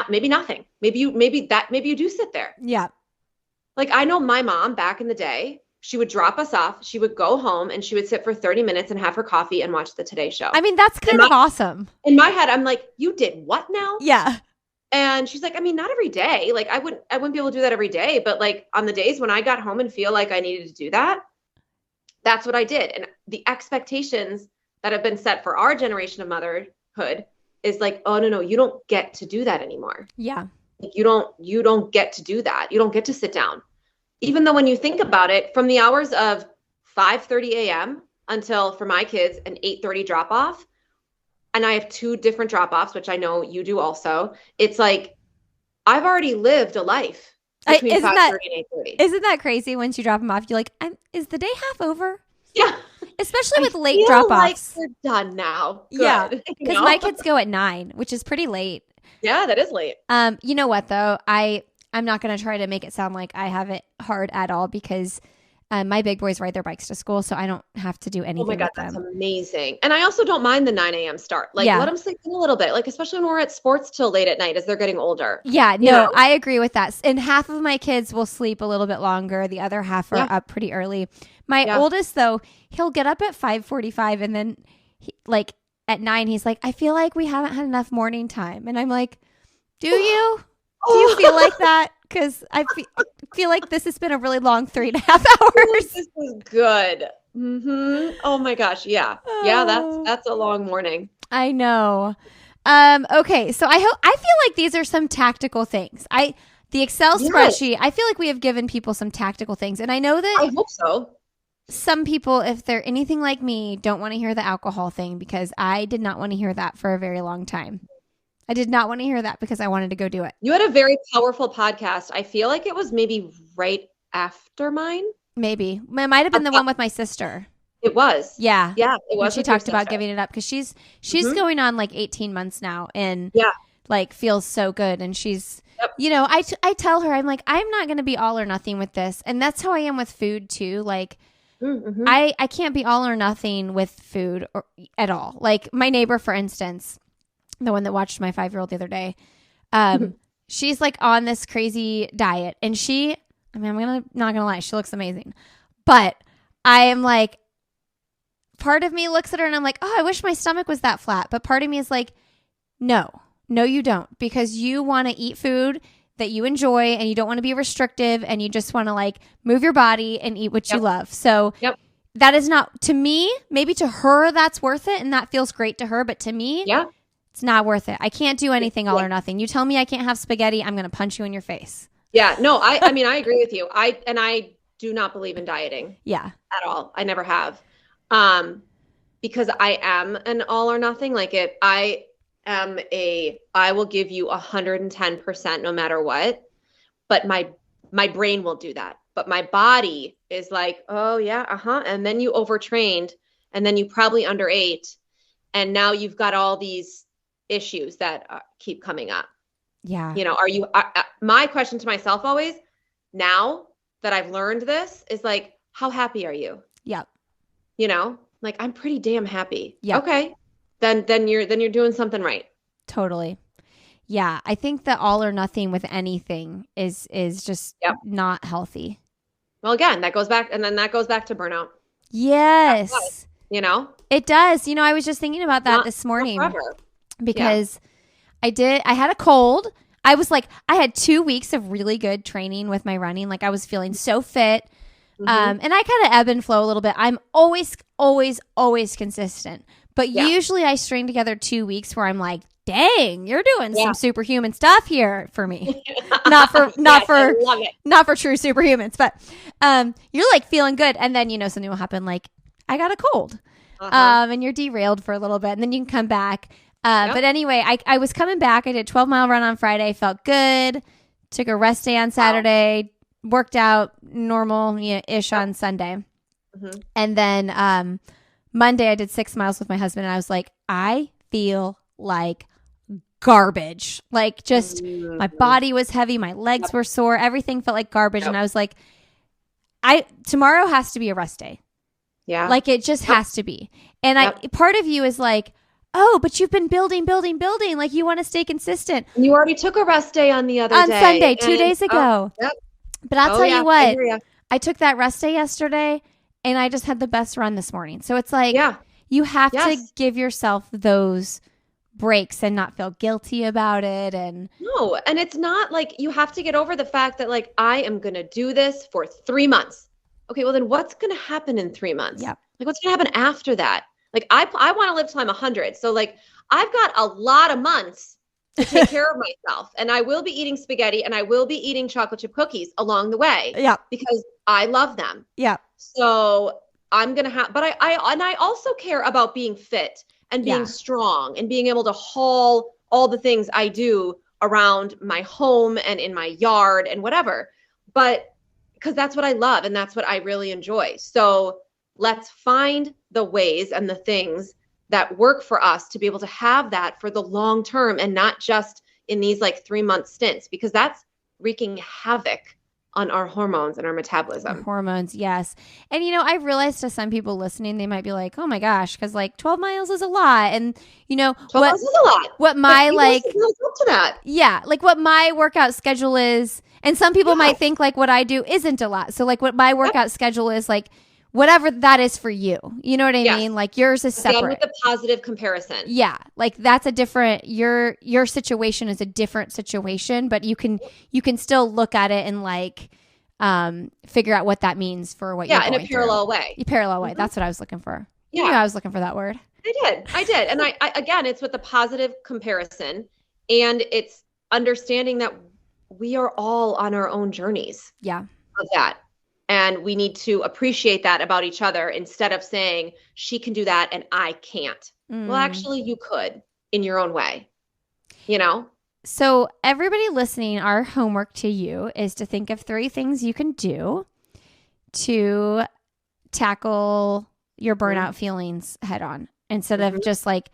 maybe nothing. Maybe you do sit there. Yeah. Like I know my mom back in the day, she would drop us off, she would go home and she would sit for 30 minutes and have her coffee and watch the Today Show. I mean, that's kind of awesome. In my head, I'm like, you did what now? Yeah. And she's like, I mean, not every day. Like I wouldn't be able to do that every day. But like on the days when I got home and feel like I needed to do that, that's what I did. And the expectations that have been set for our generation of motherhood is like, oh, no, you don't get to do that anymore. Yeah. Like, you don't get to do that. You don't get to sit down. Even though when you think about it, from the hours of 5:30 a.m. until for my kids an 8:30 drop off, and I have 2 different drop offs, which I know you do also. It's like, I've already lived a life between 5:30 and 8:30. Isn't that crazy? Once you drop them off, you're like, is the day half over? Yeah. Especially with late drop offs. Like we're done now. Good. Yeah. Because my kids go at 9, which is pretty late. Yeah, that is late. You know what though? I'm not going to try to make it sound like I have it hard at all because my big boys ride their bikes to school, so I don't have to do anything. Oh my God, that's amazing. And I also don't mind the 9 a.m. start. Like let them sleep in a little bit, like especially when we're at sports till late at night as they're getting older. Yeah, no, I agree with that. And half of my kids will sleep a little bit longer. The other half are up pretty early. My oldest, though, he'll get up at 5:45 and then like at 9, he's like, I feel like we haven't had enough morning time. And I'm like, do you? Do you feel like that? Because I feel like this has been a really long 3.5 hours. This is good. Mm-hmm. Oh my gosh. Yeah. Yeah. That's a long morning. I know. Okay. So I feel like these are some tactical things. The Excel spreadsheet, I feel like we have given people some tactical things. And I know that I hope so. Some people, if they're anything like me, don't want to hear the alcohol thing because I did not want to hear that for a very long time. I did not want to hear that because I wanted to go do it. You had a very powerful podcast. I feel like it was maybe right after mine. Maybe. It might have been the one with my sister. It was. Yeah. Yeah, it was. She talked about giving it up because she's going on like 18 months now and like feels so good. And she's, I tell her, I'm like, I'm not going to be all or nothing with this. And that's how I am with food too. Like, I can't be all or nothing with food at all. Like my neighbor, for instance, the one that watched my 5-year-old the other day, she's like on this crazy diet and I'm not gonna lie, she looks amazing, but I am like, part of me looks at her and I'm like, oh, I wish my stomach was that flat. But part of me is like, no, you don't, because you want to eat food that you enjoy and you don't want to be restrictive and you just want to like move your body and eat what you love. So that is not, to me, maybe to her that's worth it and that feels great to her, but to me, it's not worth it. I can't do anything all or nothing. You tell me I can't have spaghetti, I'm going to punch you in your face. Yeah, no, I mean, I agree with you. I do not believe in dieting. Yeah. At all. I never have. Because I am an all or nothing. Like I will give you 110% no matter what. But my brain will do that. But my body is like, oh yeah, and then you overtrained and then you probably underate. And now you've got all these issues that keep coming up. Yeah. You know, my question to myself always, now that I've learned this, is like, how happy are you? Yep. You know, like, I'm pretty damn happy. Yep. Okay. Then you're doing something right. Totally. Yeah. I think that all or nothing with anything is just not healthy. Well, again, that goes back to burnout. Yes. You know, it does. You know, I was just thinking about that this morning because I had a cold. I was like, I had 2 weeks of really good training with my running. Like, I was feeling so fit. And I kind of ebb and flow a little bit. I'm always consistent. But usually I string together 2 weeks where I'm like, dang, you're doing some superhuman stuff here for me. not for true superhumans, but you're like feeling good. And then, you know, something will happen, like I got a cold. And you're derailed for a little bit, and then you can come back. But anyway, I was coming back. I did a 12-mile run on Friday. Felt good. Took a rest day on Saturday. Worked out normal-ish on Sunday. And then Monday I did 6 miles with my husband, and I was like, I feel like garbage. Like, just my body was heavy. My legs were sore. Everything felt like garbage. And I was like, tomorrow has to be a rest day. Yeah. Like, it just has to be. And part of you is like, oh, but you've been building. Like, you want to stay consistent. You already took a rest day on the other day. On Sunday, 2 days ago. But I'll tell you what, I took that rest day yesterday, and I just had the best run this morning. So it's like, you have to give yourself those breaks and not feel guilty about it. And no, and it's not like you have to get over the fact that, like, I am going to do this for 3 months. Okay, well then what's going to happen in 3 months? Like, what's going to happen after that? Like, I want to live till I'm 100. So, like, I've got a lot of months to take care of myself, and I will be eating spaghetti, and I will be eating chocolate chip cookies along the way. Because I love them. So I'm going to have, but I also care about being fit and being strong and being able to haul all the things I do around my home and in my yard and whatever. But because that's what I love and that's what I really enjoy. So let's find the ways and the things that work for us to be able to have that for the long term, and not just in these like 3-month stints, because that's wreaking havoc on our hormones and our metabolism. Hormones, yes. And, you know, I realized to some people listening, they might be like, oh my gosh, because like 12 miles is a lot. And, you know, 12 miles is a lot. What my like, up to that. Like what my workout schedule is. And some people might think like what I do isn't a lot. So like what my workout schedule is, like whatever that is for you. You know what I mean? Like yours is separate. Again, with the positive comparison. Yeah. Like that's a different, your situation is a different situation, but you can still look at it and like figure out what that means for what you're going through. In a parallel way. Way. That's what I was looking for. You knew I was looking for that word. I did. And I again, it's with the positive comparison, and it's understanding that we are all on our own journeys. Of that. And we need to appreciate that about each other, instead of saying she can do that and I can't. Well, actually you could in your own way, you know? So everybody listening, our homework to you is to think of 3 things you can do to tackle your burnout feelings head on, instead of just like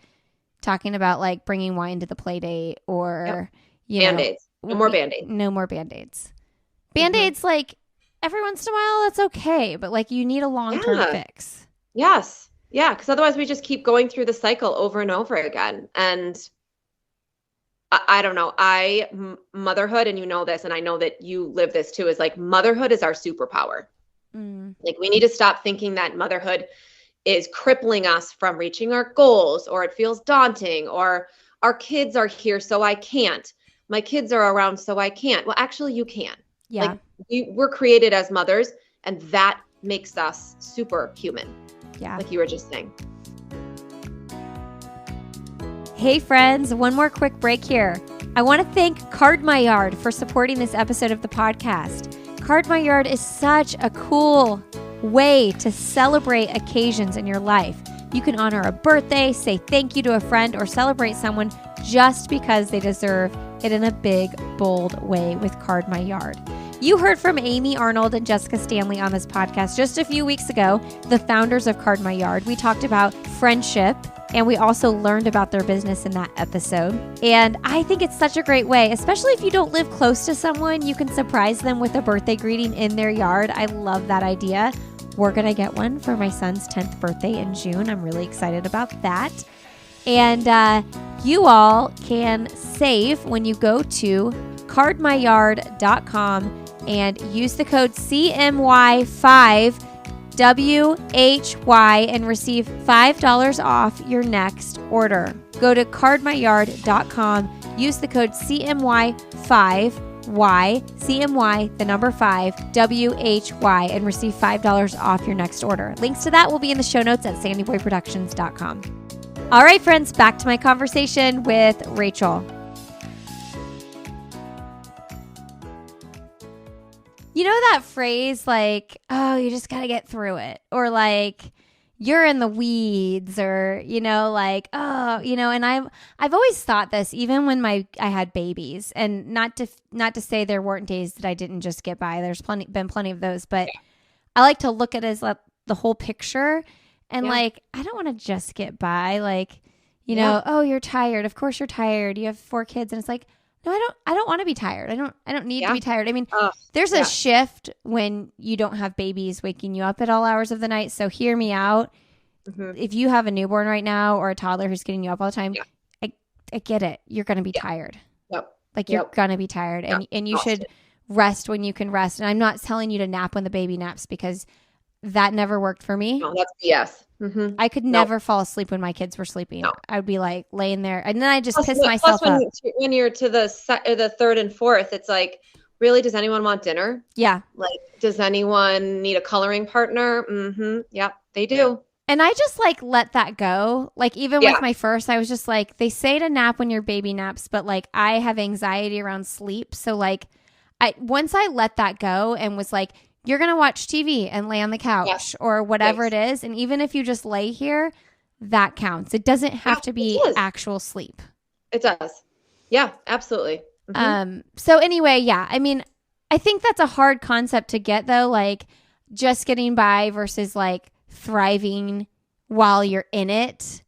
talking about like bringing wine to the play date or, you know, Band-Aids. No more Band-Aids. No more Band-Aids. Band-Aids, like every once in a while, that's okay. But like you need a long-term fix. Yes. Yeah. Because otherwise we just keep going through the cycle over and over again. And I don't know. Motherhood, and you know this, and I know that you live this too, is like motherhood is our superpower. Like we need to stop thinking that motherhood is crippling us from reaching our goals, or it feels daunting, or our kids are here so I can't. My kids are around so I can't. Well, actually you can. Like we're created as mothers, and that makes us superhuman. Like you were just saying. Hey friends, one more quick break here. I want to thank Card My Yard for supporting this episode of the podcast. Card My Yard is such a cool way to celebrate occasions in your life. You can honor a birthday, say thank you to a friend, or celebrate someone just because they deserve it in a big, bold way with Card My Yard. You heard from Amy Arnold and Jessica Stanley on this podcast just a few weeks ago, the founders of Card My Yard. We talked about friendship And we also learned about their business in that episode. And I think it's such a great way, especially if you don't live close to someone, you can surprise them with a birthday greeting in their yard. I love that idea. We're going to get one for my son's 10th birthday in June. I'm really excited about that. And you all can save when you go to cardmyyard.com and use the code CMY5 WHY and receive $5 off your next order. Go to cardmyyard.com, use the code CMY5Y, CMY, the number 5, WHY, and receive $5 off your next order. Links to that will be in the show notes at sandyboyproductions.com. All right, friends, back to my conversation with Rachael. You know that phrase like, oh, you just got to get through it, or like you're in the weeds, or, you know, like, oh, you know, and I've always thought this even when I had babies, and not to say there weren't days that I didn't just get by. There's been plenty of those, but I like to look at it as like the whole picture, and like, I don't want to just get by. Like, you know, oh, you're tired. Of course you're tired. You have 4 kids, and it's like, no, I don't want to be tired. I don't need to be tired. I mean, there's a shift when you don't have babies waking you up at all hours of the night. So hear me out. Mm-hmm. If you have a newborn right now or a toddler who's getting you up all the time, I get it. You're going to be tired. Yep. Like you're going to be tired, and you should rest when you can rest. And I'm not telling you to nap when the baby naps, because that never worked for me. No, that's BS. Mm-hmm. I could never fall asleep when my kids were sleeping. No. I would be like laying there, and then I just piss myself up. When you're to the 3rd and 4th, it's like, really, does anyone want dinner? Yeah. Like, does anyone need a coloring partner? Mm-hmm. Yep, they do. And I just like let that go. Like even with my first, I was just like, they say to nap when your baby naps, but like I have anxiety around sleep. So like once I let that go and was like, you're going to watch TV and lay on the couch or whatever it is. And even if you just lay here, that counts. It doesn't have to be actual sleep. It does. Yeah, absolutely. Mm-hmm. So anyway, I mean, I think that's a hard concept to get though. Like just getting by versus like thriving while you're in it.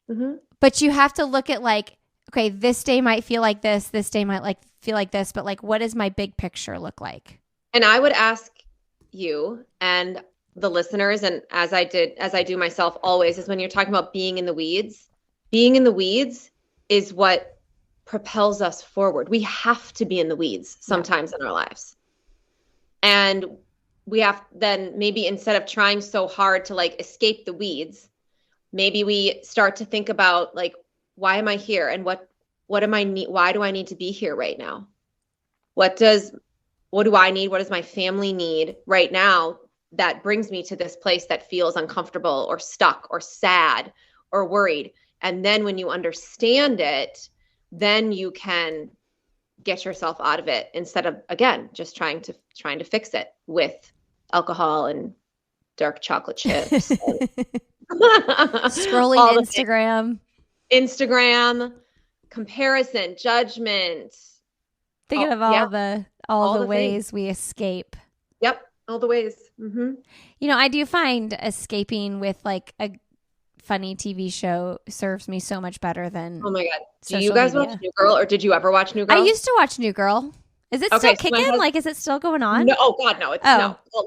Mm-hmm. But you have to look at like, okay, this day might feel like this day might feel like this, but like, what does my big picture look like? And I would ask you and the listeners, and as I do myself always, is when you're talking about being in the weeds is what propels us forward. We have to be in the weeds sometimes in our lives. And we have then maybe instead of trying so hard to like escape the weeds, maybe we start to think about like, why am I here? And what am I need? Why do I need to be here right now? What do I need? What does my family need right now that brings me to this place that feels uncomfortable or stuck or sad or worried? And then when you understand it, then you can get yourself out of it instead of, again, just trying to fix it with alcohol and dark chocolate chips. Scrolling Instagram, comparison, judgment. Thinking of all the ways we escape. Yep. All the ways. Mm-hmm. You know, I do find escaping with like a funny TV show serves me so much better than oh my God. Do you guys watch New Girl, or did you ever watch New Girl? I used to watch New Girl. Is it still kicking? Like, is it still going on? No. Oh God, no. It's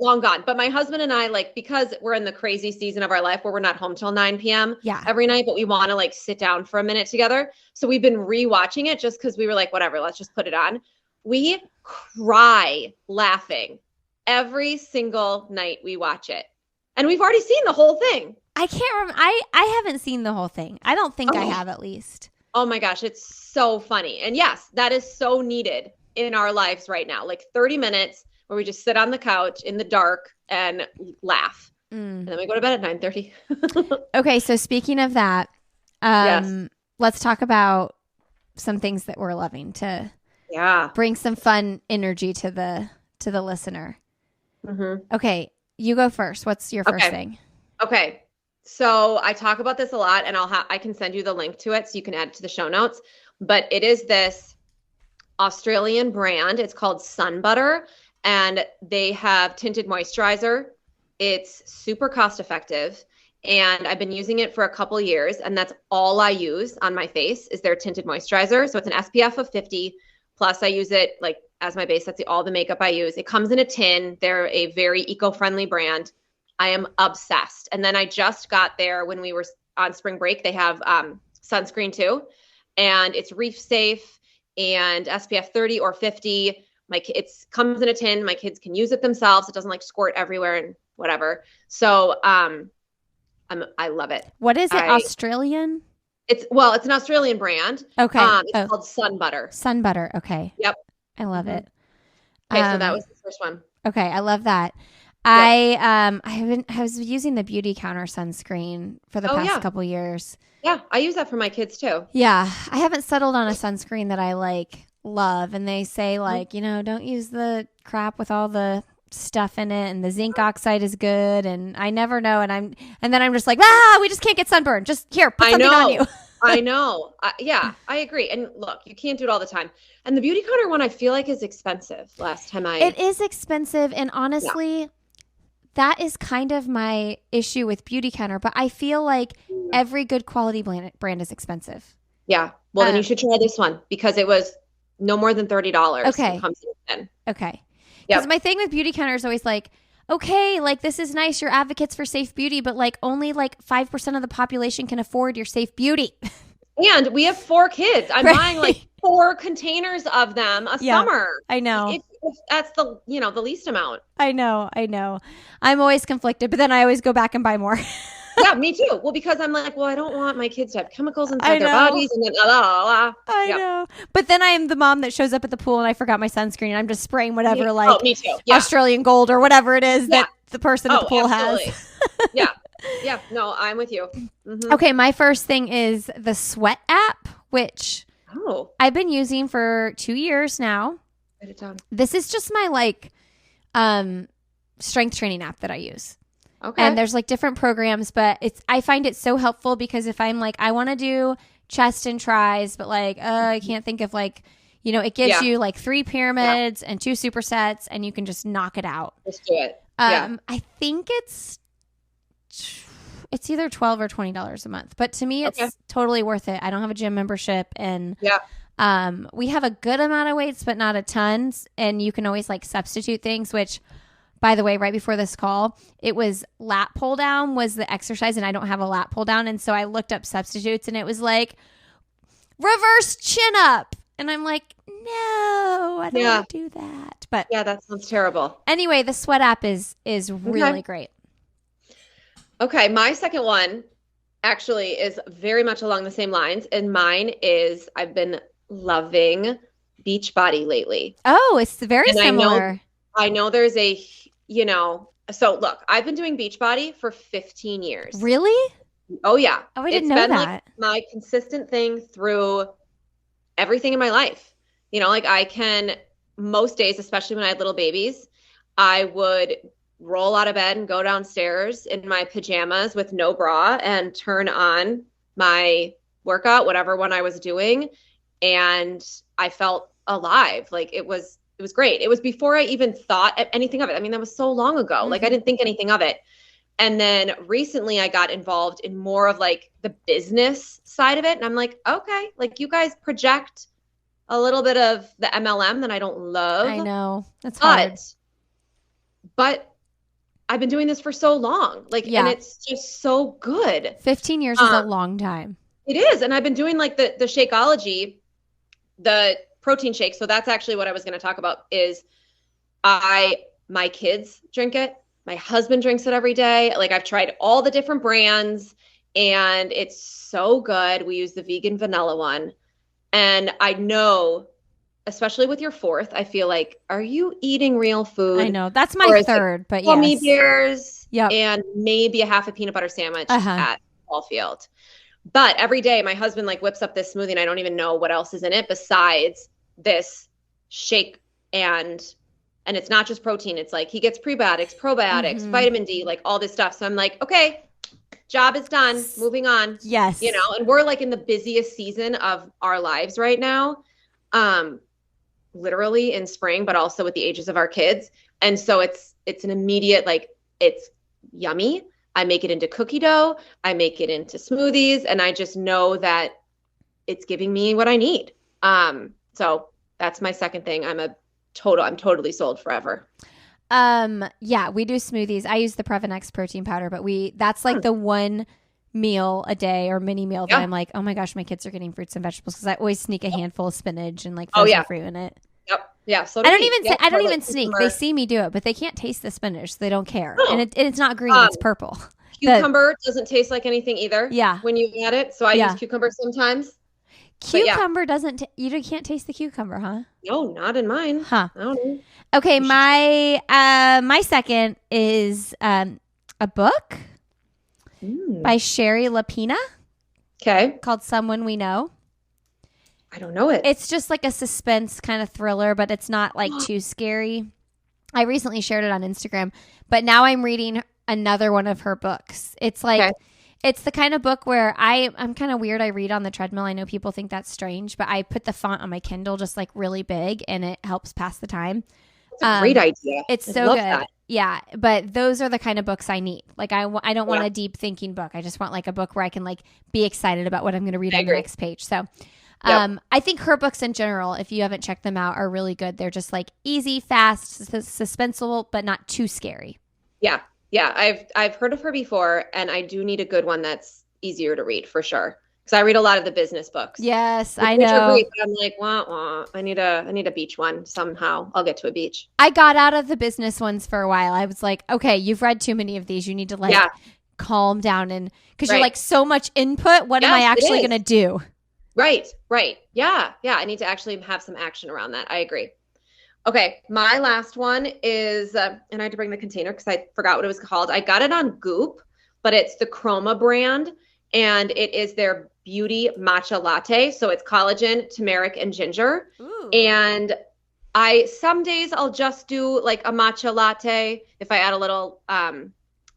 long gone. But my husband and I, like, because we're in the crazy season of our life where we're not home till 9 p.m. Every night, but we want to like sit down for a minute together. So we've been rewatching it just because we were like, whatever, let's just put it on. We cry laughing every single night we watch it. And we've already seen the whole thing. I can't remember. I haven't seen the whole thing. I don't think I have, at least. Oh my gosh, it's so funny. And yes, that is so needed in our lives right now. Like 30 minutes where we just sit on the couch in the dark and laugh. And then we go to bed at 9:30. Okay, so speaking of that, let's talk about some things that we're loving to bring some fun energy to the listener. Mm-hmm. Okay, you go first. What's your first thing? Okay. So I talk about this a lot, and I can send you the link to it so you can add it to the show notes. But it is this Australian brand. It's called Sun Butter, and they have tinted moisturizer. It's super cost effective, and I've been using it for a couple years, and that's all I use on my face is their tinted moisturizer. So it's an SPF of 50, plus I use it like as my base. That's all the makeup I use. It comes in a tin. They're a very eco-friendly brand. I am obsessed. And then I just got there when we were on spring break. They have sunscreen too, and it's reef safe and SPF 30 or 50. It comes in a tin. My kids can use it themselves. It doesn't like squirt everywhere and whatever. So I love it. What is it? Australian? It's an Australian brand. Okay. It's called Sun Butter. Sun Butter. Okay. Yep. I love it. Okay, so that was the first one. Okay, I love that. Yep. I was using the Beauty Counter sunscreen for the past couple years. Yeah, I use that for my kids too. Yeah, I haven't settled on a sunscreen that I love, and they say don't use the crap with all the stuff in it, and the zinc oxide is good, and I never know, and then I'm just like, we just can't get sunburned. Just here, put something on you. I know. Yeah, I agree. And look, you can't do it all the time. And the Beauty Counter one, I feel like is expensive. It is expensive, and honestly, that is kind of my issue with Beauty Counter. But I feel like every good quality brand is expensive. Yeah. Well, then you should try this one because it was no more than $30. Okay. It comes in. Okay. Because my thing with Beauty Counter is always this is nice. You're advocates for safe beauty, but only 5% of the population can afford your safe beauty. And we have 4 kids. I'm buying 4 containers of them a summer. I know. If that's the least amount. I know. I'm always conflicted, but then I always go back and buy more. Yeah, me too. Well, because I'm I don't want my kids to have chemicals inside their bodies and then I know. But then I am the mom that shows up at the pool and I forgot my sunscreen and I'm just spraying whatever me too. Yeah. Australian Gold or whatever it is that the person at the pool has. Yeah. Yeah. No, I'm with you. Mm-hmm. Okay, my first thing is the Sweat app, which I've been using for 2 years now. Write it down. This is just my strength training app that I use. Okay. And there's different programs, but I find it so helpful because if I'm I want to do chest and tries, but I can't think of it gives you 3 pyramids and 2 supersets and you can just knock it out. Just do it. I think it's either $12 or $20 a month, but to me it's totally worth it. I don't have a gym membership and we have a good amount of weights, but not a ton. And you can always substitute things, which by the way, right before this call, it was lat pull down was the exercise and I don't have a lat pull down. And so I looked up substitutes and it was reverse chin up. And I'm no, I don't want to do that. But yeah, that sounds terrible. Anyway, the Sweat app is really great. Okay. My second one actually is very much along the same lines. And mine is I've been loving Beachbody lately. Oh, it's very similar. I know there's so look, I've been doing Beachbody for 15 years. Really? Oh yeah. Oh, I didn't know that. My consistent thing through everything in my life. I can most days, especially when I had little babies, I would roll out of bed and go downstairs in my pajamas with no bra and turn on my workout, whatever one I was doing. And I felt alive. It was great. It was before I even thought anything of it. I mean, that was so long ago. Mm-hmm. I didn't think anything of it. And then recently I got involved in more of the business side of it. And I'm okay, you guys project a little bit of the MLM that I don't love. I know. That's hard. But I've been doing this for so long. And it's just so good. 15 years is a long time. It is. And I've been doing the Shakeology, the protein shake. So that's actually what I was going to talk about is my kids drink it. My husband drinks it every day. I've tried all the different brands and it's so good. We use the vegan vanilla one. And I know, especially with your 4th, I feel are you eating real food? I know. That's my 3rd, but yes. Gummy bears and maybe a half a peanut butter sandwich at Caulfield. But every day my husband whips up this smoothie and I don't even know what else is in it besides this shake and it's not just protein. It's he gets prebiotics, probiotics, vitamin D, all this stuff. So I'm okay, job is done. Moving on. Yes. And we're in the busiest season of our lives right now. Literally in spring, but also with the ages of our kids. And so it's an immediate, it's yummy. I make it into cookie dough. I make it into smoothies. And I just know that it's giving me what I need. So that's my second thing. I'm totally sold forever. Yeah, we do smoothies. I use the Previnex protein powder, but that's like the one meal a day or mini meal that I'm like, oh my gosh, my kids are getting fruits and vegetables, because I always sneak a handful of spinach and like frozen fruit in it. Yep. Yeah. So I don't even sneak. They see me do it, but they can't taste the spinach. So they don't care. Oh. And it's not green. It's purple. Cucumber doesn't taste like anything either. Yeah. When you add it. So I use cucumber sometimes. Cucumber doesn't, you can't taste the cucumber, huh? No, not in mine. Huh. I don't know. Okay. My second is, a book by Sherry Lapina. Okay. Called Someone We Know. I don't know it. It's just like a suspense kind of thriller, but it's not like too scary. I recently shared it on Instagram, but now I'm reading another one of her books. It's like, it's the kind of book where I'm kind of weird. I read on the treadmill. I know people think that's strange, but I put the font on my Kindle just like really big, and it helps pass the time. That's a great idea. It's so good. That. Yeah. But those are the kind of books I need. Like I don't want a deep thinking book. I just want like a book where I can like be excited about what I'm going to read on the next page. So I think her books in general, if you haven't checked them out, are really good. They're just like easy, fast, suspenseful, but not too scary. Yeah. Yeah. I've heard of her before, and I do need a good one that's easier to read for sure. Because I read a lot of the business books. Yes, I know. Great, but I'm like, wah. I need a beach one somehow. I'll get to a beach. I got out of the business ones for a while. I was like, okay, you've read too many of these. You need to like calm down, and because you're like so much input. What am I actually going to do? Right. Yeah. I need to actually have some action around that. I agree. Okay. My last one is, and I had to bring the container because I forgot what it was called. I got it on Goop, but it's the Chroma brand, and it is their beauty matcha latte. So it's collagen, turmeric, and ginger. Ooh. And some days I'll just do like a matcha latte. If I add a little,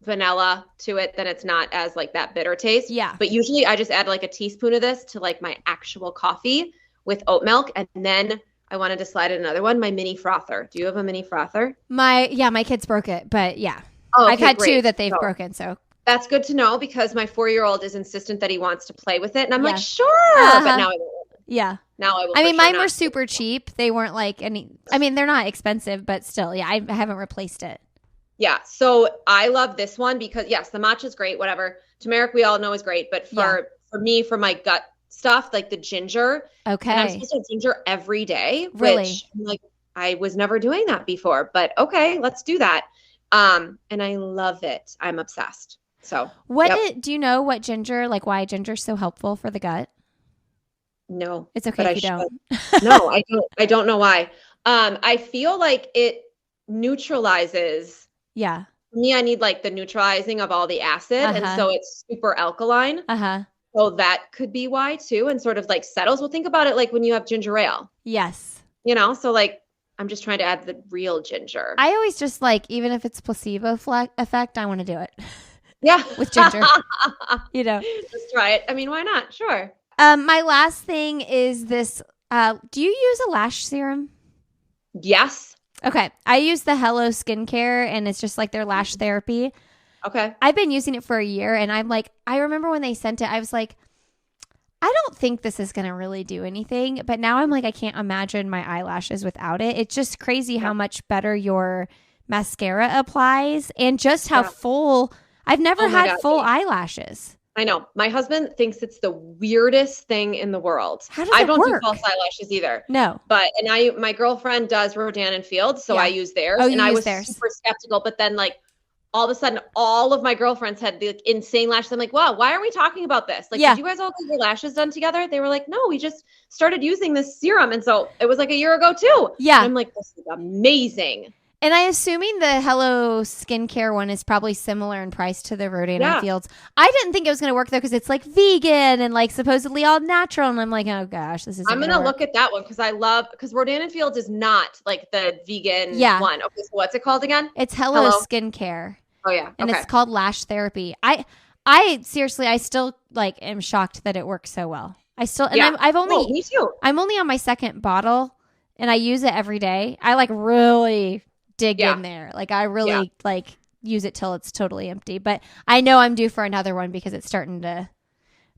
vanilla to it, then it's not as like that bitter taste. Yeah. But usually I just add like a teaspoon of this to like my actual coffee with oat milk. And then I wanted to slide in another one, my mini frother. Do you have a mini frother? My kids broke it, but yeah. Oh, okay, I've had great. two that they've broken. So that's good to know, because my 4-year-old is insistent that he wants to play with it. And I'm like, sure. But now I won't. Yeah. Now I will. I mean, mine were super cheap. They weren't like they're not expensive, but still, yeah, I haven't replaced it. Yeah. So I love this one because yes, the matcha is great, whatever. Turmeric we all know is great, but for me, for my gut stuff, like the ginger. Okay. And I'm supposed to have ginger every day. Really? Which I'm like, I was never doing that before, but okay, let's do that. And I love it. I'm obsessed. So do you know what ginger, like why ginger is so helpful for the gut? No. It's okay if you don't. No, I don't know why. I feel like it neutralizes. Yeah. For me, I need like the neutralizing of all the acid. And so it's super alkaline. So that could be why too. And sort of like settles. Well, think about it like when you have ginger ale. Yes. So like I'm just trying to add the real ginger. I always just like, even if it's placebo effect, I want to do it. Yeah. With ginger. Just try it. I mean, why not? Sure. My last thing is this. Do you use a lash serum? Yes. Okay. I use the Hello Skincare, and it's just like their lash therapy. Okay. I've been using it for a year, and I'm like, I remember when they sent it, I was like, I don't think this is going to really do anything. But now I'm like, I can't imagine my eyelashes without it. It's just crazy how much better your mascara applies, and just how full. I've never had full eyelashes. I know. My husband thinks it's the weirdest thing in the world. How does it work? do false eyelashes either. No. But, my girlfriend does Rodan and Field, so I use theirs. Oh, and I was super skeptical, but then like all of a sudden, all of my girlfriends had the insane lashes. I'm like, wow, why are we talking about this? Like, did you guys all get your lashes done together? They were like, no, we just started using this serum. And so it was like a year ago too. Yeah. And I'm like, this is amazing. And I'm assuming the Hello Skincare one is probably similar in price to the Rodan and Fields. I didn't think it was going to work though, because it's like vegan and like supposedly all natural. And I'm like, oh gosh, this is. I'm going to look at that one because Rodan and Fields is not like the vegan one. Okay, so what's it called again? It's Hello Skincare. Oh yeah, and it's called lash therapy. I seriously, I still like am shocked that it works so well. I still, and me too. I'm only on my second bottle, and I use it every day. I like really dig in there. Like I really like use it till it's totally empty. But I know I'm due for another one because it's starting to,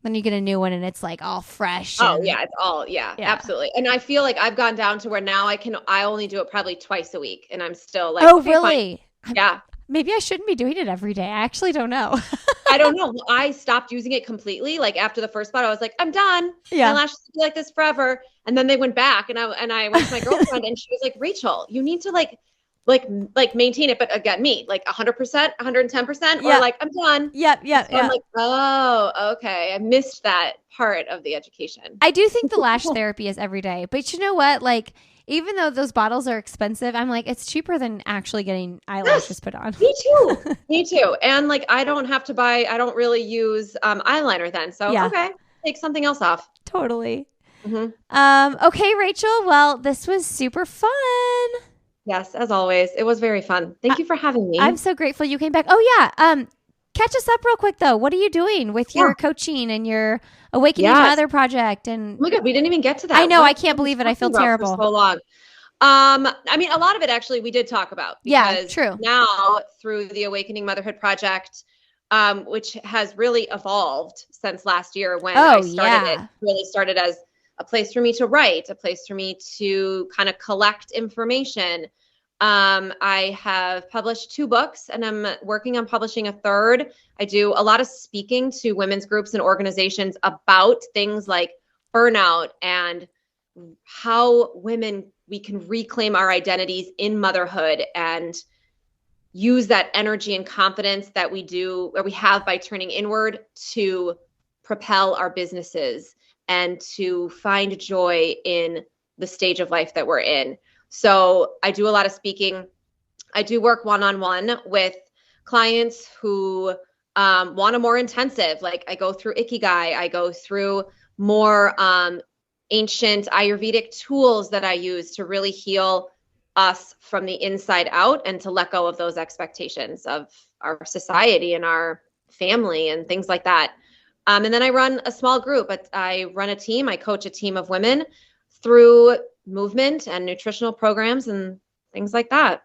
then you get a new one and it's like all fresh. Oh yeah. It's all, yeah, absolutely. And I feel like I've gone down to where now I only do it probably twice a week and I'm still like, oh, okay, really? Yeah. Maybe I shouldn't be doing it every day. I actually don't know. I don't know. I stopped using it completely. Like after the first spot, I was like, I'm done. Yeah. My lashes will be like this forever. And then they went back and I went to my girlfriend and she was like, Rachel, you need to like maintain it. But again, me, like 100%, 110%, or like, I'm done. Yep. So I'm like, oh, okay. I missed that part of the education. I do think the lash therapy is every day, but you know what? Like, even though those bottles are expensive, I'm like, it's cheaper than actually getting eyelashes put on. Me too. Me too. And like, I don't really use eyeliner then. So, okay, take something else off. Totally. Okay, Rachel. Well, this was super fun. Yes, as always. It was very fun. Thank you for having me. I'm so grateful you came back. Oh, yeah. Catch us up real quick, though. What are you doing with your coaching and your Awakening Mother Project? And oh my God, we didn't even get to that. I know. I can't believe it. I feel terrible. For so long. I mean, a lot of it actually we did talk about. Yeah, true. Now through the Awakening Motherhood Project, which has really evolved since last year when I started it, really started as a place for me to write, a place for me to kind of collect information. I have published 2 books and I'm working on publishing a 3rd. I do a lot of speaking to women's groups and organizations about things like burnout and how we can reclaim our identities in motherhood and use that energy and confidence that we have by turning inward to propel our businesses and to find joy in the stage of life that we're in. So I do a lot of speaking. I do work one-on-one with clients who want a more intensive, like I go through Ikigai, I go through more ancient Ayurvedic tools that I use to really heal us from the inside out and to let go of those expectations of our society and our family and things like that. And then I run a small group. I run a team. I coach a team of women through movement and nutritional programs and things like that.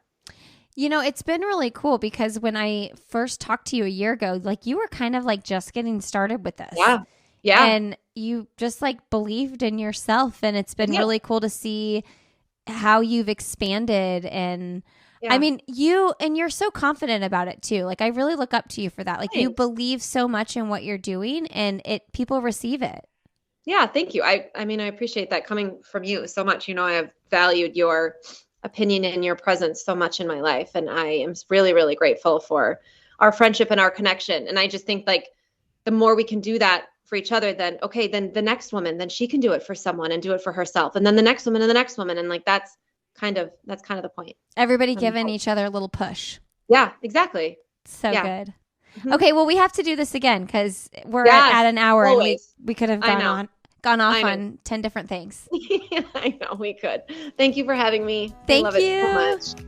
You know, it's been really cool because when I first talked to you a year ago, like you were kind of like just getting started with this. Yeah. Yeah. And you just like believed in yourself. And it's been really cool to see how you've expanded. And I mean, you're so confident about it too. Like I really look up to you for that. Like you believe so much in what you're doing and people receive it. Yeah. Thank you. I mean, I appreciate that coming from you so much. You know, I have valued your opinion and your presence so much in my life. And I am really, really grateful for our friendship and our connection. And I just think like the more we can do that for each other, then the next woman, then she can do it for someone and do it for herself. And then the next woman and the next woman. And like, that's kind of the point. Everybody giving each other a little push. Yeah, exactly. So good. Mm-hmm. Okay. Well, we have to do this again because we're at an hour always. And we could have gone off on 10 different things. I know we could. Thank you for having me. Thank I love you it so much.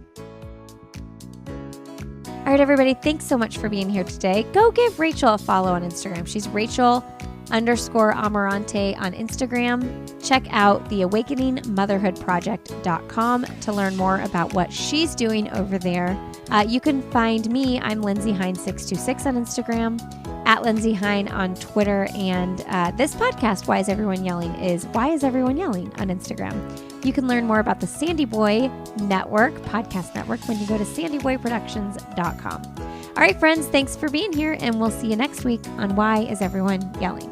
All right, everybody. Thanks so much for being here today. Go give Rachel a follow on Instagram. She's Rachael_Amarante on Instagram. Check out the AwakeningMotherhoodProject.com to learn more about what she's doing over there. You can find me. I'm Lindsay Hine 626 on Instagram, at Lindsay Hine on Twitter, and this podcast, Why Is Everyone Yelling, is Why Is Everyone Yelling on Instagram. You can learn more about the Sandy Boy Network, podcast network, when you go to sandyboyproductions.com. All right, friends, thanks for being here, and we'll see you next week on Why Is Everyone Yelling?